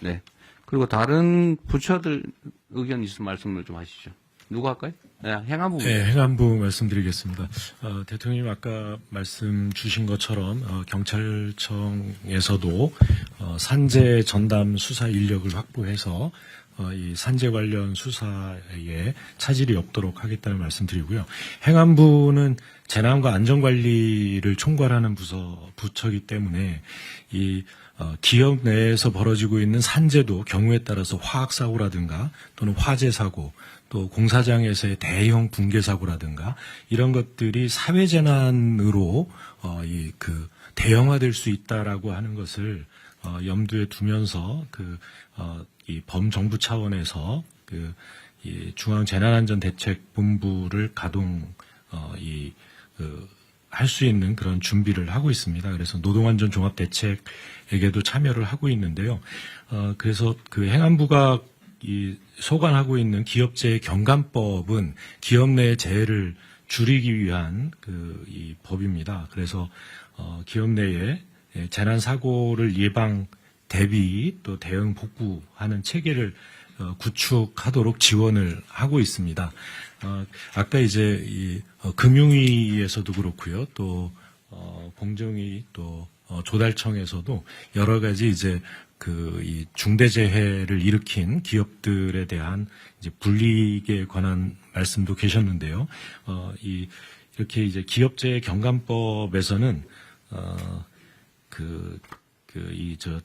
네. 그리고 다른 부처들 의견 있으면 말씀을 좀 하시죠. 누구 할까요? 네, 행안부. 네, 행안부 말씀드리겠습니다. 대통령님 아까 말씀 주신 것처럼 경찰청에서도 산재 전담 수사 인력을 확보해서 이 산재 관련 수사에 차질이 없도록 하겠다는 말씀드리고요. 행안부는 재난과 안전관리를 총괄하는 부처이기 때문에 이 기업 내에서 벌어지고 있는 산재도 경우에 따라서 화학사고라든가 또는 화재사고 또 공사장에서의 대형 붕괴사고라든가 이런 것들이 사회재난으로 대형화될 수 있다라고 하는 것을 염두에 두면서 이 범정부 차원에서 이 중앙재난안전대책본부를 가동 할 수 있는 그런 준비를 하고 있습니다. 그래서 노동안전 종합대책에게도 참여를 하고 있는데요. 그래서 그 행안부가 이 소관하고 있는 기업재해 경감법은 기업 내 재해를 줄이기 위한 이 법입니다. 그래서 기업 내에 재난 사고를 예방, 대비 또 대응 복구하는 체계를 구축하도록 지원을 하고 있습니다. 아까 이제 이 금융위에서도 그렇고요, 또 공정위 또 조달청에서도 여러 가지 이제 이 중대재해를 일으킨 기업들에 대한 이제 불이익에 관한 말씀도 계셨는데요. 이렇게 이제 기업재해 경감법에서는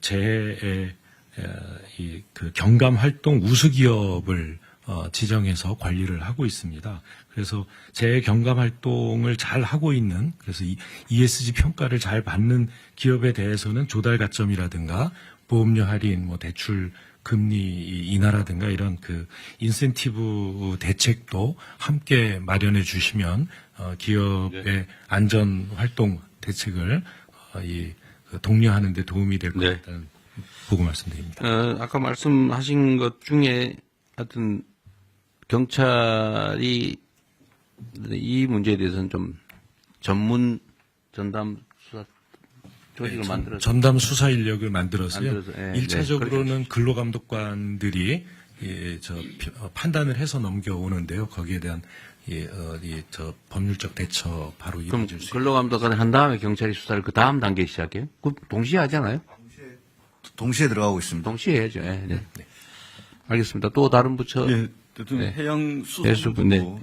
재해의 경감 활동 우수 기업을 지정해서 관리를 하고 있습니다. 그래서 재해 경감 활동을 잘 하고 있는, 그래서 ESG 평가를 잘 받는 기업에 대해서는 조달 가점이라든가 보험료 할인, 대출 금리 인하라든가 이런 인센티브 대책도 함께 마련해 주시면 기업의 안전 활동 대책을 독려하는 데 도움이 될 것 같다는 보고 말씀드립니다. 아까 말씀하신 것 중에 하여튼 경찰이 이 문제에 대해서는 좀 전문 전담 수사 조직을 만들어서 전담 수사 인력을 만들어서요. 1차적으로는 그렇게 근로감독관들이 판단을 해서 넘겨오는데요. 거기에 대한 법률적 대처 바로 그럼 이루어질 수 근로감독관을 한 다음에 경찰이 수사를 그 다음 단계에 시작해요? 그 동시에 하잖아요? 동시에 들어가고 있습니다. 동시에 해야죠. 네. 알겠습니다. 또 다른 부처. 대통령 해양수산부도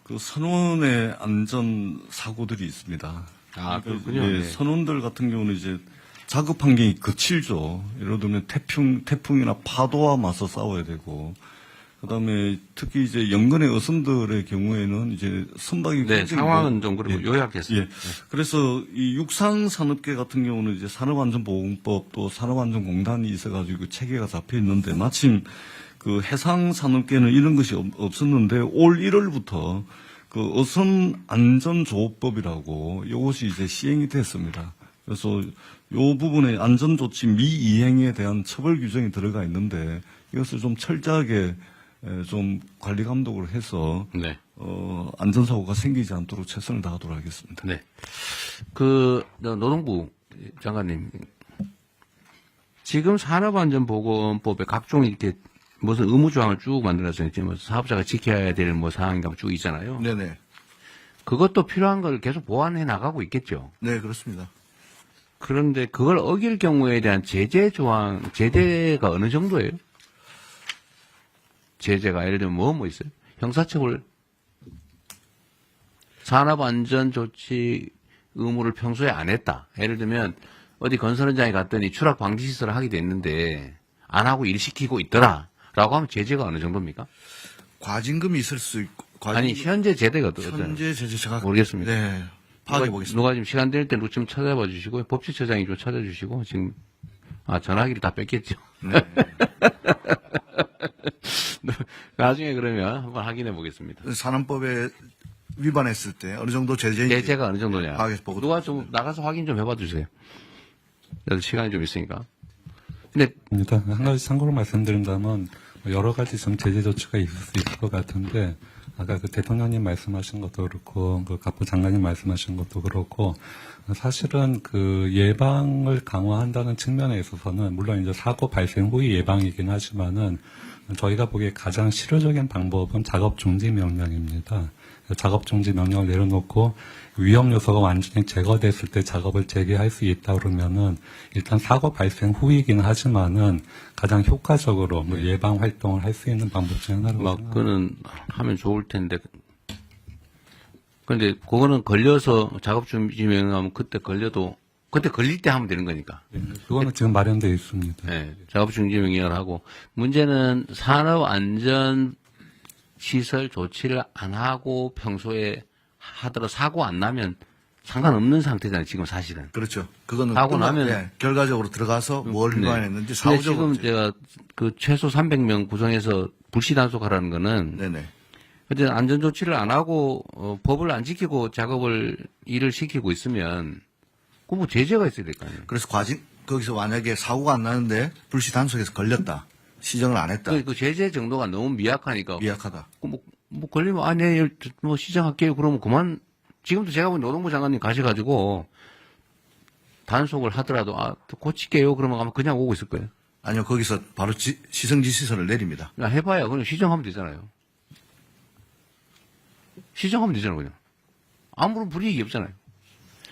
그 선원의 안전 사고들이 있습니다. 그렇군요. 선원들 같은 경우는 이제 작업 환경이 거칠죠. 예를 들면 태풍이나 파도와 맞서 싸워야 되고, 그다음에 특히 이제 연근의 어선들의 경우에는 이제 선박이 상황은 좀 그리고 요약했습니다. 그래서 이 육상산업계 같은 경우는 이제 산업안전보건법 또 산업안전공단이 있어가지고 체계가 잡혀 있는데, 마침 그 해상산업계는 이런 것이 없었는데 올 1월부터 그 어선안전조업법이라고 이것이 이제 시행이 됐습니다. 그래서 요 부분에 안전조치 미이행에 대한 처벌 규정이 들어가 있는데, 이것을 좀 철저하게 좀 관리 감독을 해서 안전사고가 생기지 않도록 최선을 다하도록 하겠습니다. 네. 노동부 장관님, 지금 산업안전보건법에 각종 이렇게 무슨 의무조항을 쭉 만들어서 지금 사업자가 지켜야 될 사항인가 쭉 있잖아요. 네네. 그것도 필요한 걸 계속 보완해 나가고 있겠죠. 네, 그렇습니다. 그런데 그걸 어길 경우에 대한 제재가 어느 정도예요? 제재가 예를 들면 뭐 있어요? 형사처벌, 산업안전조치 의무를 평소에 안 했다. 예를 들면 어디 건설 현장에 갔더니 추락 방지 시설을 하게 됐는데 안 하고 일 시키고 있더라. 라고 하면 제재가 어느 정도입니까? 과징금이 있을 수 있고. 아니, 현재 제재가 어떠세요? 현재 제재 제가 모르겠습니다. 네. 파악해 보겠습니다. 누가 지금 시간 될 때 좀 찾아봐 주시고, 법제처장이 좀 찾아주시고, 지금, 전화기를 다 뺐겠죠. 네. 나중에 그러면 한번 확인해 보겠습니다. 산업법에 위반했을 때 어느 정도 제재가 어느 정도냐. 보고 누가 좀 나가서 확인 좀 해봐 주세요. 그래도 시간이 좀 있으니까. 근데 일단 한 가지 참고로 말씀드린다면 여러 가지 좀 제재 조치가 있을 수 있을 것 같은데, 아까 그 대통령님 말씀하신 것도 그렇고 그 갑부 장관님 말씀하신 것도 그렇고, 사실은 그 예방을 강화한다는 측면에 있어서는 물론 이제 사고 발생 후의 예방이긴 하지만은 저희가 보기에 가장 실효적인 방법은 작업 중지 명령입니다. 작업 중지 명령을 내려놓고 위험 요소가 완전히 제거됐을 때 작업을 재개할 수 있다 그러면은 일단 사고 발생 후이긴 하지만은 가장 효과적으로 예방 활동을 할 수 있는 방법 중 하나라고 생각합니다. 그거는 하면 좋을 텐데. 그런데 그거는 걸려서 작업 중지 명령하면 그때 걸릴 때 하면 되는 거니까. 그거는 지금 마련되어 있습니다. 네, 작업 중지 명령을 하고, 문제는 산업 안전 시설 조치를 안 하고 평소에 하더라도 사고 안 나면 상관없는 상태잖아요, 지금 사실은. 그렇죠. 그거는 사고 나면 결과적으로 들어가서 뭘 위반했는지 사후적으로. 지금 제가 그 최소 300명 구성해서 불시 단속하라는 거는 어쨌든 안전조치를 안 하고 법을 안 지키고 일을 시키고 있으면 그 뭐 제재가 있어야 될 거 아니에요. 그래서 거기서 만약에 사고가 안 나는데 불시 단속에서 걸렸다. 시정을 안 했다. 그 제재 정도가 너무 미약하니까. 미약하다. 뭐 걸리면 네, 뭐 시정할게요. 그러면 그만. 지금도 제가 보니 노동부 장관님 가셔가지고 단속을 하더라도 고칠게요. 그러면 아마 그냥 오고 있을 거예요. 아니요, 거기서 바로 시정지시서를 내립니다. 해봐요. 그냥 시정하면 되잖아요. 시정하면 되잖아요, 그냥. 아무런 불이익이 없잖아요.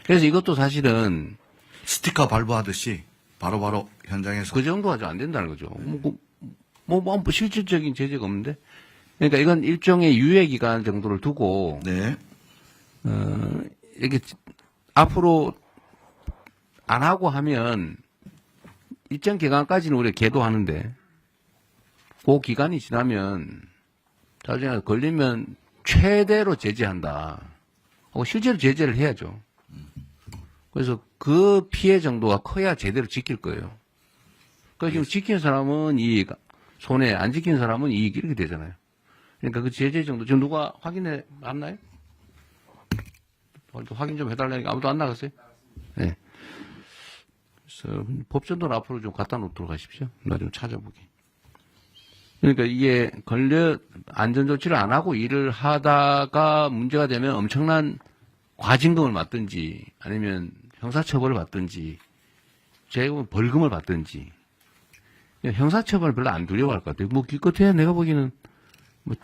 그래서 이것도 사실은 스티커 발부하듯이 바로바로 현장에서 그 정도가 좀 안 된다는 거죠. 뭐 실질적인 제재가 없는데. 그러니까 이건 일종의 유예 기간 정도를 두고 네. 이렇게 앞으로 안 하고 하면 일정 기간까지는 우리가 계도하는데 그 기간이 지나면 나중에 걸리면 최대로 제재한다. 하고 실제로 제재를 해야죠. 그래서 그 피해 정도가 커야 제대로 지킬 거예요. 그러니까 지금 지키는 사람은 이익, 손해, 안 지키는 사람은 이익 이렇게 되잖아요. 그러니까 그 제재 정도 지금 누가 확인해 놨나요? 확인 좀 해달라니까 아무도 안 나갔어요? 네. 그래서 법전도는 앞으로 좀 갖다 놓도록 하십시오. 나 좀 찾아보기. 그러니까 이게 안전조치를 안 하고 일을 하다가 문제가 되면 엄청난 과징금을 받든지 아니면 형사처벌을 받든지 제가 벌금을 받든지 형사처벌을 별로 안 두려워할 것 같아요. 뭐 기껏해야 내가 보기에는 뭐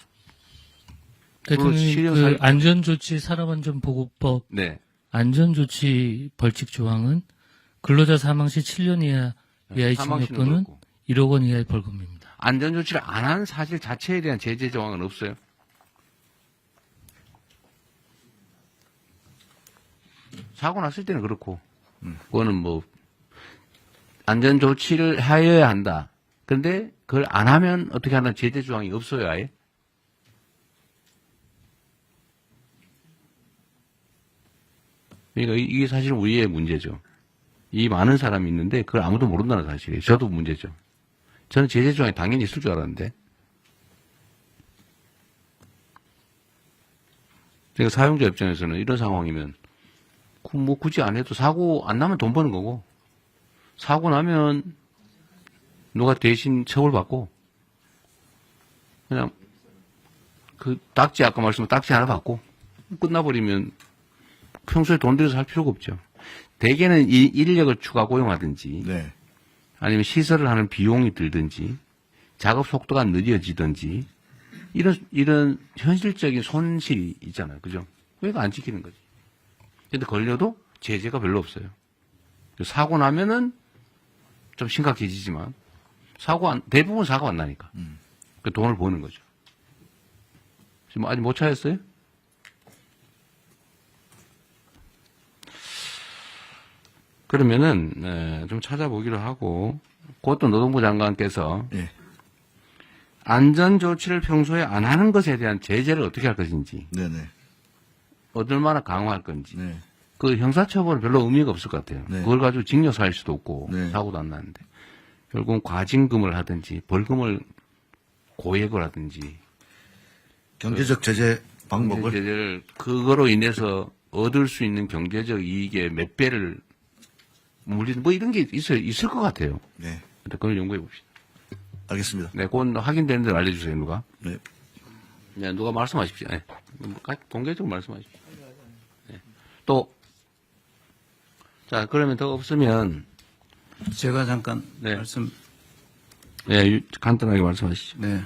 대통령이 그 안전조치 산업안전보호법 네. 안전조치 벌칙 조항은 근로자 사망 시 7년 이하의 징역 또는 1억 원 이하의 벌금입니다. 안전조치를 안 한 사실 자체에 대한 제재 조항은 없어요. 사고 났을 때는 그렇고 그거는 뭐 안전조치를 하여야 한다. 그런데 그걸 안 하면 어떻게 하는 제재 조항이 없어요, 아예? 그러니까 이게 사실 우리의 문제죠. 이 많은 사람이 있는데 그걸 아무도 모른다는 사실이에요. 저도 문제죠. 저는 제재 조항이 당연히 있을 줄 알았는데. 그러니까 사용자 입장에서는 이런 상황이면 뭐 굳이 안 해도 사고 안 나면 돈 버는 거고 사고 나면 누가 대신 처벌받고 그냥 그 딱지 아까 말씀한 딱지 하나 받고 끝나버리면 평소에 돈 들여서 할 필요가 없죠. 대개는 이 인력을 추가 고용하든지 네. 아니면 시설을 하는 비용이 들든지 작업 속도가 늦어지든지 이런 현실적인 손실이 있잖아요. 그죠? 그러니까 안 지키는 거지. 근데 걸려도 제재가 별로 없어요. 사고 나면은 좀 심각해지지만 대부분 사고 안 나니까. 그 돈을 버는 거죠. 지금 아직 못 찾았어요? 그러면은 좀 찾아보기로 하고 그것도 노동부 장관께서 예. 안전조치를 평소에 안 하는 것에 대한 제재를 어떻게 할 것인지 네네. 얼마나 강화할 건지 네. 그 형사처벌은 별로 의미가 없을 것 같아요. 네. 그걸 가지고 징역 살 수도 없고 네. 사고도 안 나는데 결국은 과징금을 하든지 벌금을 고액을 하든지 경제적 제재 방법을 제재를 그거로 인해서 얻을 수 있는 경제적 이익의 몇 배를 물리는 뭐 이런 게 있을 것 같아요. 네. 그걸 연구해 봅시다. 알겠습니다. 네, 그건 확인되는 대로 알려주세요, 누가. 네. 네, 누가 말씀하십시오. 네. 공개적으로 말씀하십시오. 네. 또, 자, 그러면 더 없으면. 제가 잠깐 네. 말씀. 네, 간단하게 말씀하시죠. 네.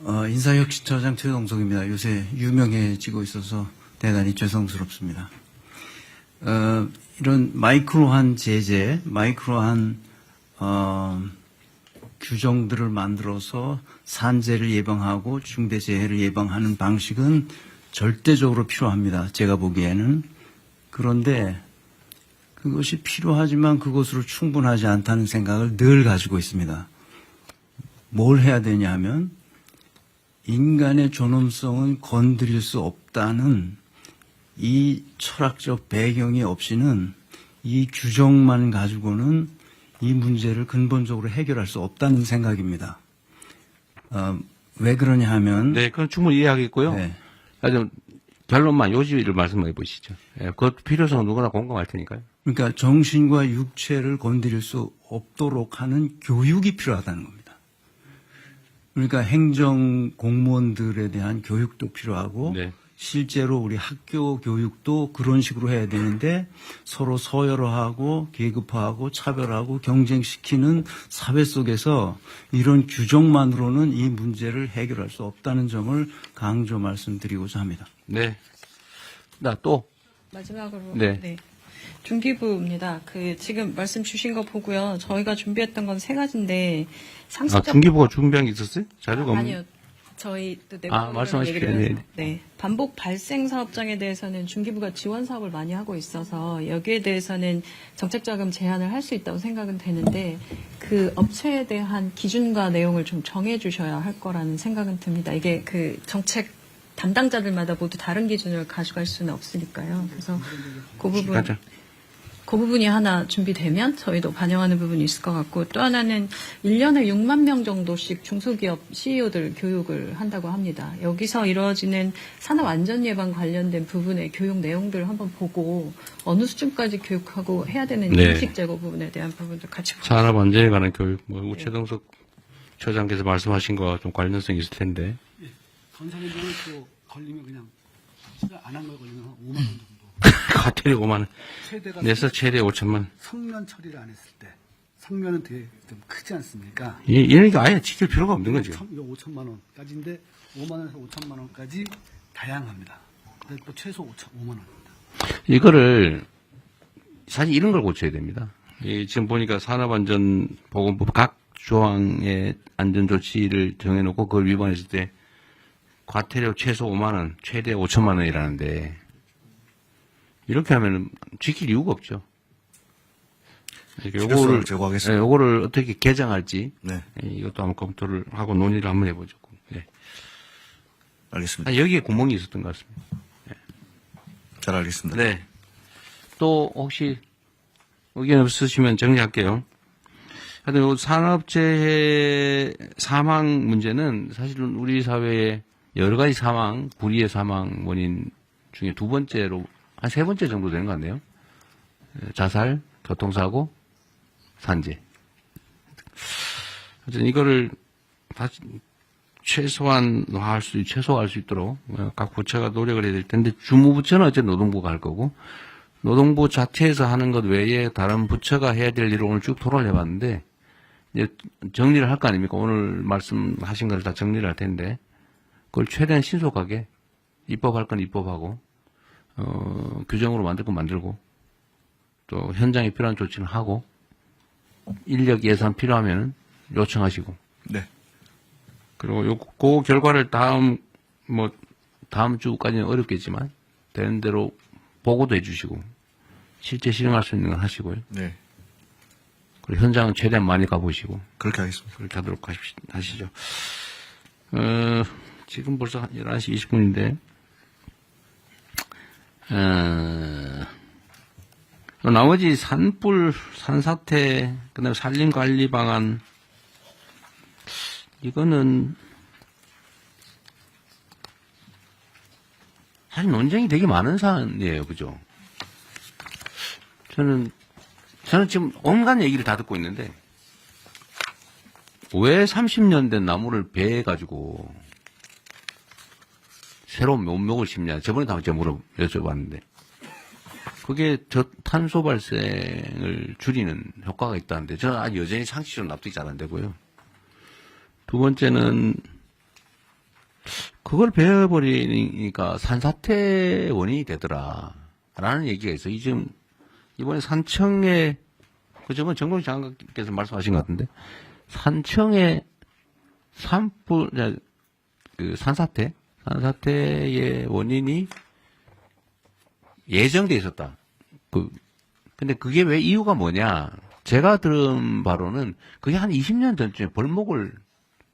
인사혁신처장 최동석입니다. 요새 유명해지고 있어서 대단히 죄송스럽습니다. 이런 마이크로한 제재, 마이크로한 규정들을 만들어서 산재를 예방하고 중대재해를 예방하는 방식은 절대적으로 필요합니다. 제가 보기에는. 그런데 그것이 필요하지만 그것으로 충분하지 않다는 생각을 늘 가지고 있습니다. 뭘 해야 되냐 하면 인간의 존엄성은 건드릴 수 없다는 이 철학적 배경이 없이는 이 규정만 가지고는 이 문제를 근본적으로 해결할 수 없다는 생각입니다. 왜 그러냐 하면. 네, 그건 충분히 이해하겠고요. 네. 좀 결론만 요지를 말씀해 보시죠. 예, 그 필요성은 누구나 공감할 테니까요. 그러니까 정신과 육체를 건드릴 수 없도록 하는 교육이 필요하다는 겁니다. 그러니까 행정 공무원들에 대한 교육도 필요하고 네. 실제로 우리 학교 교육도 그런 식으로 해야 되는데 서로 서열화하고 계급화하고 차별하고 경쟁시키는 사회 속에서 이런 규정만으로는 이 문제를 해결할 수 없다는 점을 강조 말씀드리고자 합니다. 네. 또 마지막으로 네. 중기부입니다. 지금 말씀 주신 거 보고요. 저희가 준비했던 건 3가지인데 상습적 중기부가 준비한 게 있었어요? 자료가 없는. 아니요. 저희 또 내부적으로 말씀하십시오. 얘기를 해서, 네. 네. 반복 발생 사업장에 대해서는 중기부가 지원 사업을 많이 하고 있어서 여기에 대해서는 정책자금 제한을 할 수 있다고 생각은 되는데 그 업체에 대한 기준과 내용을 좀 정해 주셔야 할 거라는 생각은 듭니다. 이게 정책 담당자들마다 모두 다른 기준을 가져갈 수는 없으니까요. 그래서 그 부분이 하나 준비되면 저희도 반영하는 부분이 있을 것 같고 또 하나는 1년에 6만 명 정도씩 중소기업 CEO들 교육을 한다고 합니다. 여기서 이루어지는 산업안전예방 관련된 부분의 교육 내용들을 한번 보고 어느 수준까지 교육하고 해야 되는 인식 제고 부분에 대한 부분도 같이 보고 산업안전에 관한 교육, 우체동석 처장께서 말씀하신 거와 좀 관련성이 있을 텐데. 건설인증을 또 걸리면 그냥 안 한 거 걸리면 5만 원 정도. 과태료 5만 원. 내서 최대 5천만 원. 성면 처리를 안 했을 때 성면은 되게 좀 크지 않습니까? 이러니까 아예 지킬 필요가 없는 거죠. 이거 5천만 원까지인데 5만 원에서 5천만 원까지 다양합니다. 근데 또 최소 5만 원입니다. 이거를 사실 이런 걸 고쳐야 됩니다. 지금 보니까 산업안전보건부 각 조항의 안전조치를 정해놓고 그걸 위반했을 때 과태료 최소 5만 원, 최대 5천만 원이라는데 이렇게 하면 지킬 이유가 없죠. 요거를 제고하겠습니다. 요거를 어떻게 개정할지 네. 이것도 한번 검토를 하고 논의를 한번 해보죠. 네. 알겠습니다. 여기에 구멍이 있었던 것 같습니다. 네. 잘 알겠습니다. 네. 또 혹시 의견 없으시면 정리할게요. 하여튼 산업재해 사망 문제는 사실은 우리 사회의 여러 가지 사망, 불의의 사망 원인 중에 두 번째로 한 세 번째 정도 되는 것 같네요. 자살, 교통사고, 산재. 하여튼 이거를 다시 최소화할 수 있도록 각 부처가 노력을 해야 될 텐데 주무부처는 어쨌든 노동부가 할 거고 노동부 자체에서 하는 것 외에 다른 부처가 해야 될 일을 오늘 쭉 토론을 해봤는데 이제 정리를 할 거 아닙니까? 오늘 말씀하신 걸 다 정리를 할 텐데 그걸 최대한 신속하게 입법할 건 입법하고 규정으로 만들 건 만들고 또 현장에 필요한 조치는 하고 인력 예산 필요하면 요청하시고 네. 그리고 그 결과를 다음 주까지는 어렵겠지만 되는 대로 보고도 해주시고 실제 실행할 수 있는 건 하시고요. 네. 그리고 현장은 최대한 많이 가보시고 그렇게 하겠습니다. 그렇게 하도록 하시죠. 지금 벌써 11시 20분인데 나머지 산불, 산사태, 그다음에 산림관리 방안 이거는 사실 논쟁이 되게 많은 사안이에요, 그죠? 저는 지금 온갖 얘기를 다 듣고 있는데 왜 30년 된 나무를 베가지고 새로운 묘목을 심냐? 저번에도 한번 여쭤봤는데 그게 탄소 발생을 줄이는 효과가 있다는데 저는 여전히 상식적으로 납득이 잘 안 되고요. 두 번째는 그걸 베어버리니까 산사태 원인이 되더라라는 얘기가 있어요. 지금 이번에 산청에 그저번 정동 장관께서 말씀하신 것 같은데 산청에 산사태의 원인이 예정돼 있었다. 근데 그게 왜 이유가 뭐냐? 제가 들은 바로는 그게 한 20년 전쯤에 벌목을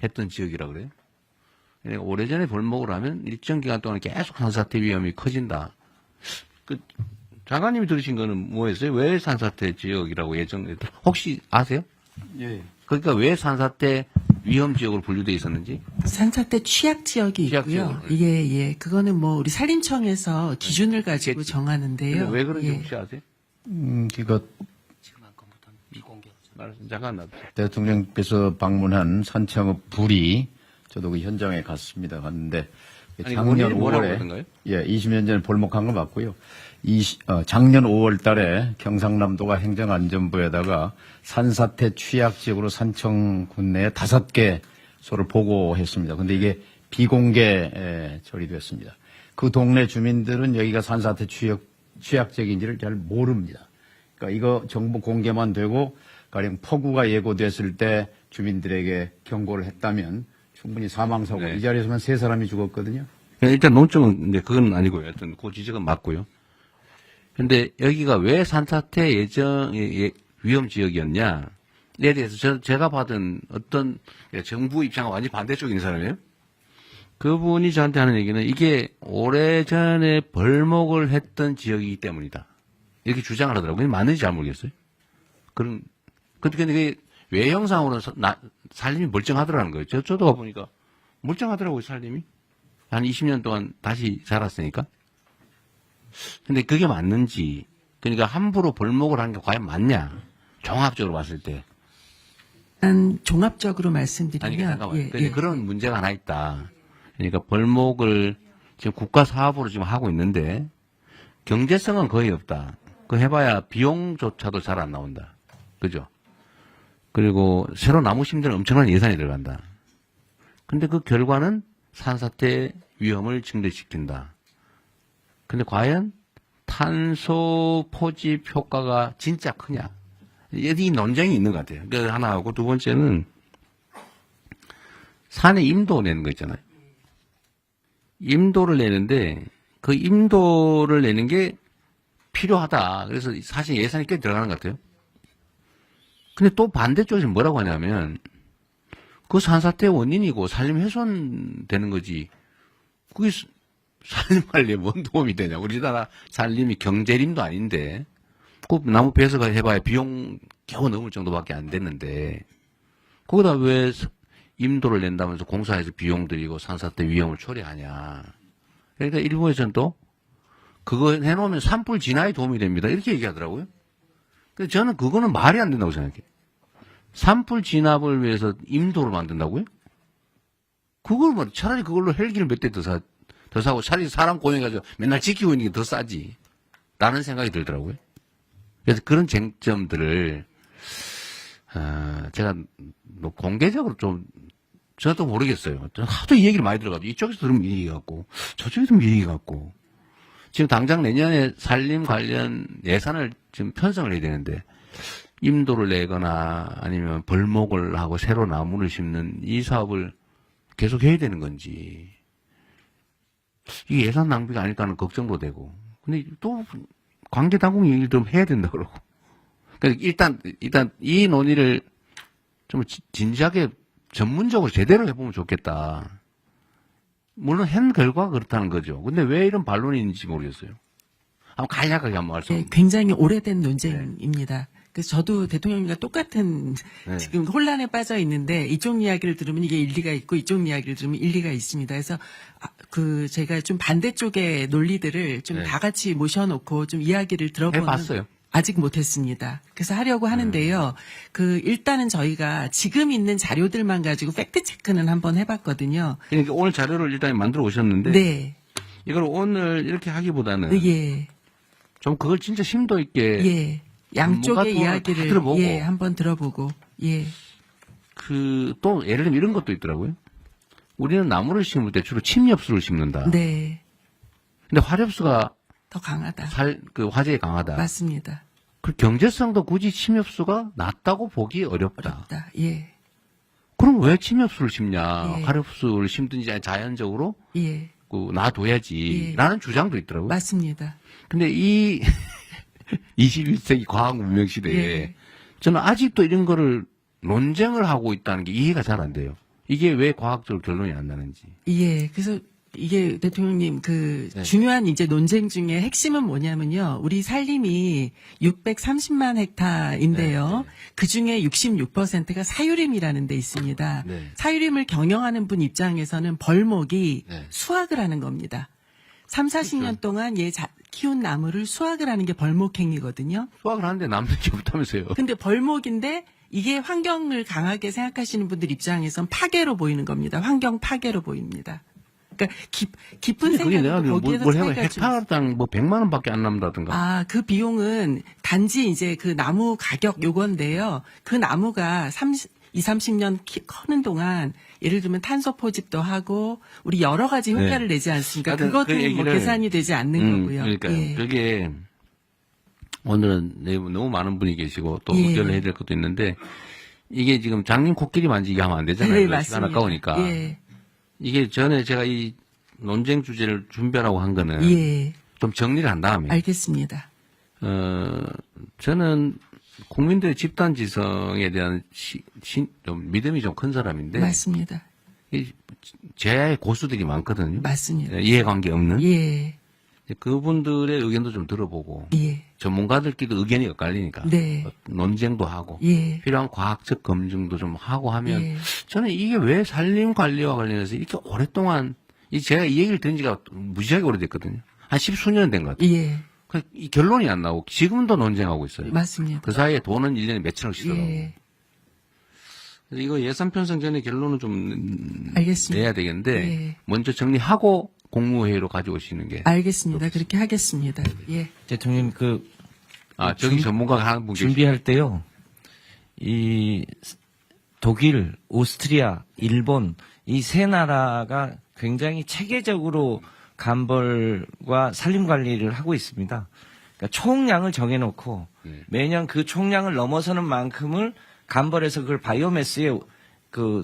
했던 지역이라 그래요. 그러니까 오래전에 벌목을 하면 일정 기간 동안 계속 산사태 위험이 커진다. 장관님이 들으신 거는 뭐였어요? 왜 산사태 지역이라고 예정돼? 혹시 아세요? 예. 그러니까 왜 산사태 위험 지역으로 분류돼 있었는지? 산사태 취약 지역이 취약 있고요. 지역으로. 예. 그거는 뭐 우리 산림청에서 기준을 가지고 정하는데요. 근데 왜 그런지 예. 혹시 아세요? 그니까 잠깐 나. 대통령께서 방문한 산청읍 불이 저도 그 현장에 갔는데 아니, 작년 원인이 뭐라고 5월에 그러던가요? 20년 전에 볼목한 거 맞고요. 작년 5월 달에 경상남도가 행정안전부에다가 산사태 취약 지역으로 산청군 내에 5개소를 보고했습니다. 근데 이게 비공개 처리됐습니다. 그 동네 주민들은 여기가 산사태 취약 지역인지를 잘 모릅니다. 그러니까 이거 정보 공개만 되고 가령 폭우가 예고됐을 때 주민들에게 경고를 했다면 충분히 사망사고, 네. 이 자리에서만 3사람이 죽었거든요. 일단 논점은 이제 그건 아니고요. 하여튼 그 지적은 맞고요. 근데 여기가 왜 산사태 위험 지역이었냐에 대해서 제가 받은 어떤 정부 입장과 완전히 반대쪽인 사람이에요. 그분이 저한테 하는 얘기는 이게 오래전에 벌목을 했던 지역이기 때문이다. 이렇게 주장을 하더라고요. 맞는지 잘 모르겠어요. 근데 그게 외형상으로는 살림이 멀쩡하더라는 거예요. 저도 가보니까 멀쩡하더라고요, 살림이. 한 20년 동안 다시 자랐으니까. 근데 그게 맞는지, 그러니까 함부로 벌목을 한 게 과연 맞냐? 종합적으로 봤을 때. 종합적으로 말씀드리면. 아니, 잠깐만요. 근데 그런 문제가 하나 있다. 그러니까 벌목을 지금 국가 사업으로 지금 하고 있는데, 경제성은 거의 없다. 그 해봐야 비용조차도 잘 안 나온다. 그죠? 그리고 새로 나무 심는 데는 엄청난 예산이 들어간다. 근데 그 결과는 산사태 위험을 증대시킨다. 근데 과연 탄소 포집 효과가 진짜 크냐? 이 논쟁이 있는 것 같아요. 그 하나하고 두 번째는 산에 임도 내는 거 있잖아요. 임도를 내는데 그 임도를 내는 게 필요하다. 그래서 사실 예산이 꽤 들어가는 것 같아요. 근데 또 반대쪽에서 뭐라고 하냐면 그 산사태 원인이고 산림 훼손되는 거지. 그게 산림 관리에 뭔 도움이 되냐. 우리나라 산림이 경제림도 아닌데 그 나무 배서가 해봐야 비용 겨우 넘을 정도밖에 안 됐는데 거기다 왜 임도를 낸다면서 공사해서 비용 들이고 산사태 위험을 초래하냐. 그러니까 일부에서는 또 그거 해놓으면 산불 진화에 도움이 됩니다. 이렇게 얘기하더라고요. 근데 저는 그거는 말이 안 된다고 생각해요. 산불 진압을 위해서 임도를 만든다고요? 그걸 뭐 차라리 그걸로 헬기를 몇 대 더 사고 차라리 사람 고용해가지고 맨날 지키고 있는 게 더 싸지. 라는 생각이 들더라고요. 그래서 그런 쟁점들을 제가 뭐 공개적으로 좀 저도 모르겠어요. 하도 이 얘기를 많이 들어가지고 이쪽에서 들으면 이 얘기 같고 저쪽에서 들으면 이 얘기 같고 지금 당장 내년에 산림 관련 예산을 지금 편성을 해야 되는데 임도를 내거나 아니면 벌목을 하고 새로 나무를 심는 이 사업을 계속 해야 되는 건지 이게 예산 낭비가 아닐까 하는 걱정도 되고 근데 또 관계 당국 얘기를 좀 해야 된다 그러고 그러니까 일단 이 논의를 좀 진지하게 전문적으로 제대로 해보면 좋겠다. 물론 한 결과가 그렇다는 거죠. 근데 왜 이런 반론이 있는지 모르겠어요. 한번 간략하게 한번 말씀. 네, 굉장히 오래된 논쟁입니다. 그래서 저도 대통령님과 똑같은 지금 혼란에 빠져 있는데 이쪽 이야기를 들으면 이게 일리가 있고 이쪽 이야기를 들으면 일리가 있습니다. 그래서 제가 좀 반대쪽의 논리들을 좀 다 같이 모셔놓고 좀 이야기를 들어보는. 해봤어요. 아직 못했습니다. 그래서 하려고 하는데요. 일단은 저희가 지금 있는 자료들만 가지고 팩트 체크는 한번 해봤거든요. 그러니까 오늘 자료를 일단 만들어 오셨는데. 네. 이걸 오늘 이렇게 하기보다는. 예. 좀 그걸 진짜 심도 있게. 예. 양쪽의 이야기를. 들어보고. 예. 한번 들어보고. 예. 또 예를 들면 이런 것도 있더라고요. 우리는 나무를 심을 때 주로 침엽수를 심는다. 네. 근데 화엽수가 더 강하다. 화재에 강하다. 맞습니다. 그 경제성도 굳이 침엽수가 낮다고 보기 어렵다. 예. 그럼 왜 침엽수를 심냐? 예. 화엽수를 심든지 자연적으로 예. 놔둬야지. 예. 라는 주장도 있더라고요. 맞습니다. 근데 이 21세기 과학 문명 시대에 예. 저는 아직도 이런 거를 논쟁을 하고 있다는 게 이해가 잘 안 돼요. 이게 왜 과학적으로 결론이 안 나는지. 예. 그래서 이게 대통령님 네. 중요한 이제 논쟁 중에 핵심은 뭐냐면요. 우리 산림이 630만 헥타인데요. 그 중에 66%가 사유림이라는 데 있습니다. 네. 사유림을 경영하는 분 입장에서는 벌목이 네. 수확을 하는 겁니다. 3, 40년 동안 키운 나무를 수확을 하는 게 벌목행위거든요. 수확을 하는데 남는 게 없다면서요. 근데 벌목인데 이게 환경을 강하게 생각하시는 분들 입장에선 파괴로 보이는 겁니다. 환경 파괴로 보입니다. 그러니까 깊은 그게 내가 생각도 거기에서 뭘 해봐. 차이가 좀 헥타르당 뭐 100만 원밖에 안 남는다든가. 그 비용은 단지 이제 그 나무 가격 요건데요. 그 나무가 30년 커는 동안 예를 들면 탄소 포집도 하고 우리 여러 가지 효과를 내지 않습니까? 하여튼 그것도 그 얘기를- 계산이 되지 않는 거고요. 그러니까 예. 그게 오늘은 너무 많은 분이 계시고 또 예. 의견을 해야 될 것도 있는데 이게 지금 장님 코끼리 만지기 하면 안 되잖아요. 네, 시간 맞습니다. 아까우니까. 예. 이게 전에 제가 이 논쟁 주제를 준비하라고 한 거는 예. 좀 정리를 한 다음에 알겠습니다. 저는 국민들의 집단 지성에 대한 좀 믿음이 좀 큰 사람인데 맞습니다. 제야의 고수들이 많거든요. 맞습니다. 이해관계 없는. 예. 그분들의 의견도 좀 들어보고 예. 전문가들끼리도 의견이 엇갈리니까 네. 논쟁도 하고 예. 필요한 과학적 검증도 좀 하고 하면 예. 저는 이게 왜 산림 관리와 관련해서 이렇게 오랫동안 제가 이 얘기를 들은 지가 무지하게 오래됐거든요. 한 10수년 된 것 같아요. 예. 이 결론이 안 나오고 지금도 논쟁하고 있어요. 맞습니다. 그 사이에 돈은 1년에 몇천억씩 들어가고. 예. 그래서 이거 예산 편성 전에 결론을 좀 알겠습니다. 내야 되겠는데 예. 먼저 정리하고 국무회의로 가져오시는 게. 알겠습니다. 그렇게 하겠습니다. 예. 대통령 저기 전문가가 하는 분 준비할 때요. 이 독일, 오스트리아, 일본 이 세 나라가 굉장히 체계적으로 감벌과 산림 관리를 하고 있습니다. 그러니까 총량을 정해놓고 매년 그 총량을 넘어서는 만큼을 감벌해서 그걸 바이오매스의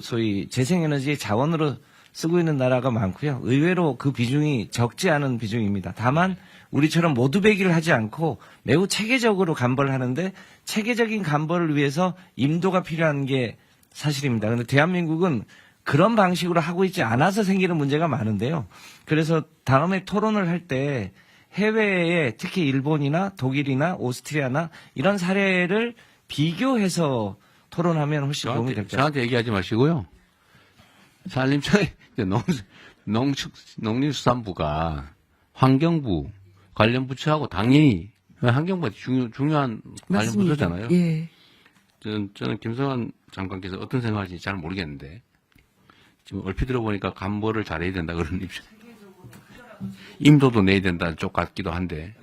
소위 재생에너지의 자원으로 쓰고 있는 나라가 많고요. 의외로 그 비중이 적지 않은 비중입니다. 다만 우리처럼 모두 배기를 하지 않고 매우 체계적으로 감벌을 하는데 체계적인 감벌을 위해서 임도가 필요한 게 사실입니다. 그런데 대한민국은 그런 방식으로 하고 있지 않아서 생기는 문제가 많은데요. 그래서 다음에 토론을 할 때 해외에 특히 일본이나 독일이나 오스트리아나 이런 사례를 비교해서 토론하면 훨씬 도움이 될 것 같습니다. 저한테 얘기하지 마시고요. 산림청에 농림수산부가 환경부 관련 부처하고 당연히 환경부가 중요한 관련 맞습니다. 부처잖아요. 예. 저는 김성환 장관께서 어떤 생각하시는지 잘 모르겠는데 지금 얼핏 들어보니까 감벌을 잘해야 된다 그런 입장. 임도도 내야 된다는 쪽 같기도 한데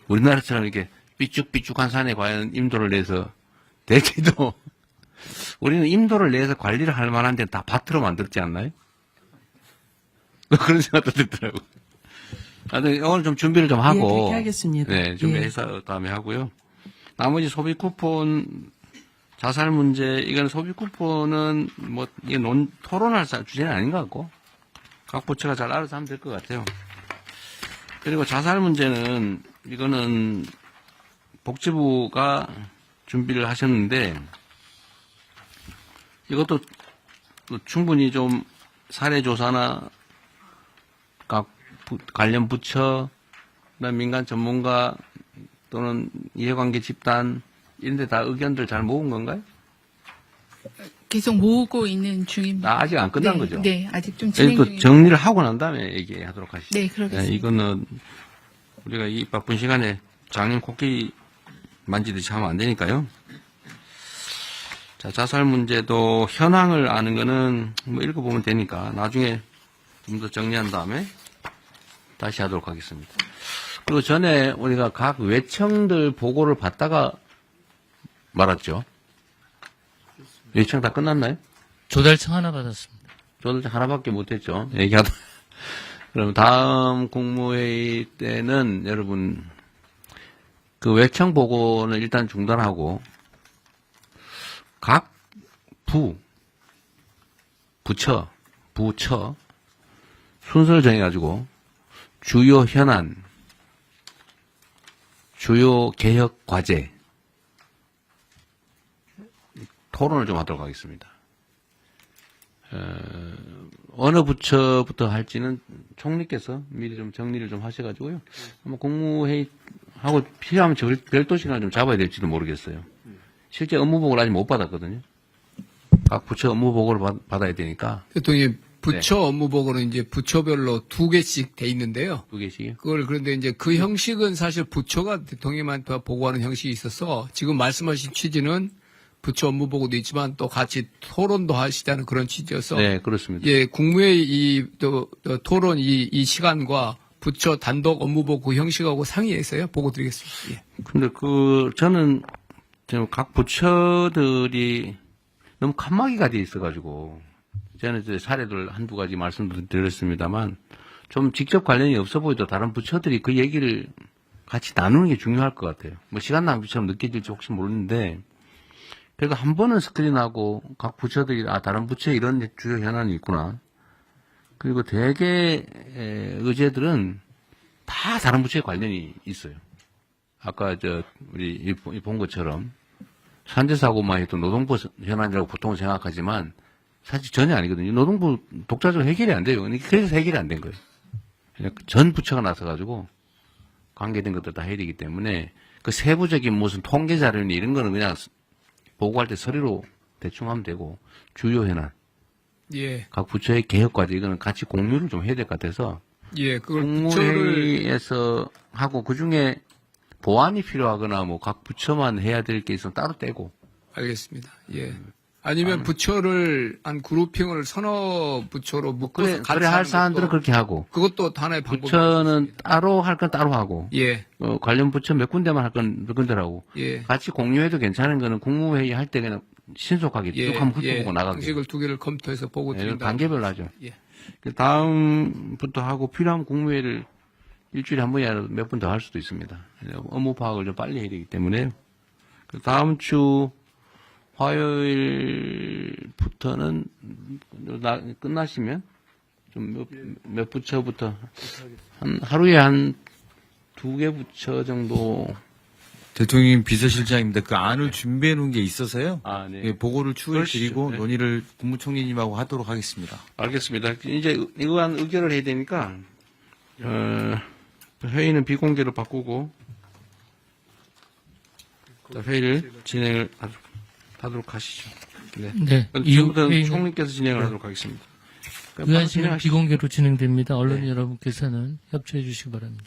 우리나라처럼 이렇게 삐쭉삐쭉한 산에 과연 임도를 내서 될지도 우리는 임도를 내서 관리를 할 만한 데는 다 밭으로 만들지 않나요? 그런 생각도 들더라고요. 오늘 좀 준비를 좀 하고. 예, 그렇게 하겠습니다. 네, 준비해서 다음에 하고요. 나머지 소비 쿠폰, 자살 문제, 이건 소비 쿠폰은 이게 토론할 주제는 아닌 것 같고, 각 부처가 잘 알아서 하면 될 것 같아요. 그리고 자살 문제는, 이거는 복지부가 준비를 하셨는데, 이것도 충분히 좀 사례조사나 각 관련 부처, 민간 전문가 또는 이해관계 집단 이런 데 다 의견들 잘 모은 건가요? 계속 모으고 있는 중입니다. 아직 안 끝난 네, 거죠? 네, 아직 좀 진행 또 중입니다. 정리를 하고 난 다음에 얘기하도록 하시죠. 네, 그러겠습니다. 이거는 우리가 이 바쁜 시간에 장님 코끼리 만지듯이 하면 안 되니까요. 자, 자살 문제도 현황을 아는 거는 읽어보면 되니까 나중에 좀 더 정리한 다음에 다시 하도록 하겠습니다. 그리고 전에 우리가 각 외청들 보고를 받다가 말았죠. 외청 다 끝났나요? 조달청 하나 받았습니다. 조달청 하나밖에 못했죠. 얘기하다. 그럼 다음 국무회의 때는 여러분 그 외청 보고는 일단 중단하고 각 부처 순서를 정해가지고 주요 현안, 주요 개혁 과제 토론을 좀 하도록 하겠습니다. 어느 부처부터 할지는 총리께서 미리 좀 정리를 좀 하셔가지고요. 아마 국무회의 하고 필요하면 별도 시간을 좀 잡아야 될지도 모르겠어요. 실제 업무보고를 아직 못 받았거든요. 각 부처 업무보고를 받아야 되니까. 대통령 부처 업무보고는 이제 부처별로 2개씩 돼 있는데요. 2개씩이요? 그걸 그런데 이제 그 형식은 사실 부처가 대통령한테 보고하는 형식이 있어서 지금 말씀하신 취지는 부처 업무보고도 있지만 또 같이 토론도 하시자는 그런 취지여서. 네, 그렇습니다. 예, 국무회의 또 토론 이 시간과 부처 단독 업무보고 형식하고 상의해서요 보고 드리겠습니다. 예. 근데 저는 지금 각 부처들이 너무 칸막이가 돼 있어가지고 저는 이제 사례들 한두 가지 말씀드렸습니다만 좀 직접 관련이 없어 보이도 다른 부처들이 그 얘기를 같이 나누는 게 중요할 것 같아요. 뭐 시간 낭비처럼 느껴질지 혹시 모르는데 그래도 한 번은 스크린하고 각 부처들이 다른 부처에 이런 주요 현안이 있구나. 그리고 대개 의제들은 다 다른 부처에 관련이 있어요. 아까 우리 본 것처럼 산재사고만 해도 노동부 현안이라고 보통 생각하지만 사실 전혀 아니거든요. 노동부 독자적으로 해결이 안 돼요. 그래서 해결이 안 된 거예요. 그냥 전 부처가 나서가지고 관계된 것들 다 해야 되기 때문에 그 세부적인 무슨 통계 자료니 이런 거는 그냥 보고할 때 서류로 대충 하면 되고 주요 현안. 예. 각 부처의 개혁 과제 이거는 같이 공유를 좀 해야 될 것 같아서. 예, 그걸 국무회의에서 하고 그 중에 보완이 필요하거나 뭐 각 부처만 해야 될 게 있으면 따로 떼고. 알겠습니다. 예. 아니면 부처를 한 그룹핑을 서너 부처로 묶어서 같이 그래 할 하는 사안들은 것도 그렇게 하고. 그것도 하나의 방법입니다. 부처는 따로 할 건 따로 하고. 예. 관련 부처 몇 군데만 할 건 몇 군데로 하고. 예. 같이 공유해도 괜찮은 거는 국무회의 할 때 그냥 신속하게 쭉 한번 훑어보고 나가게. 방식을 2개를 검토해서 보고 드린다. 단계별로 하죠. 예. 다음부터 하고 필요한 국무회의를 일주일에 한 번이라도 몇 번 더 할 수도 있습니다. 업무 파악을 좀 빨리 해야 되기 때문에. 다음 주 화요일부터는 끝나시면 좀 몇 부처부터 하루에 한 2개 부처 정도. 대통령 비서실장입니다. 그 안을 준비해 놓은 게 있어서요. 네. 예, 보고를 추후에 드리고 네. 논의를 국무총리님하고 하도록 하겠습니다. 알겠습니다. 이제 이거한 의결을 해야 되니까 회의는 비공개로 바꾸고 회의를 진행을 하도록 하시죠. 네. 네. 지금부터 회의는 총리께서 진행을 하도록 하겠습니다. 의안실은 비공개로 진행됩니다. 언론 여러분께서는 협조해 주시기 바랍니다.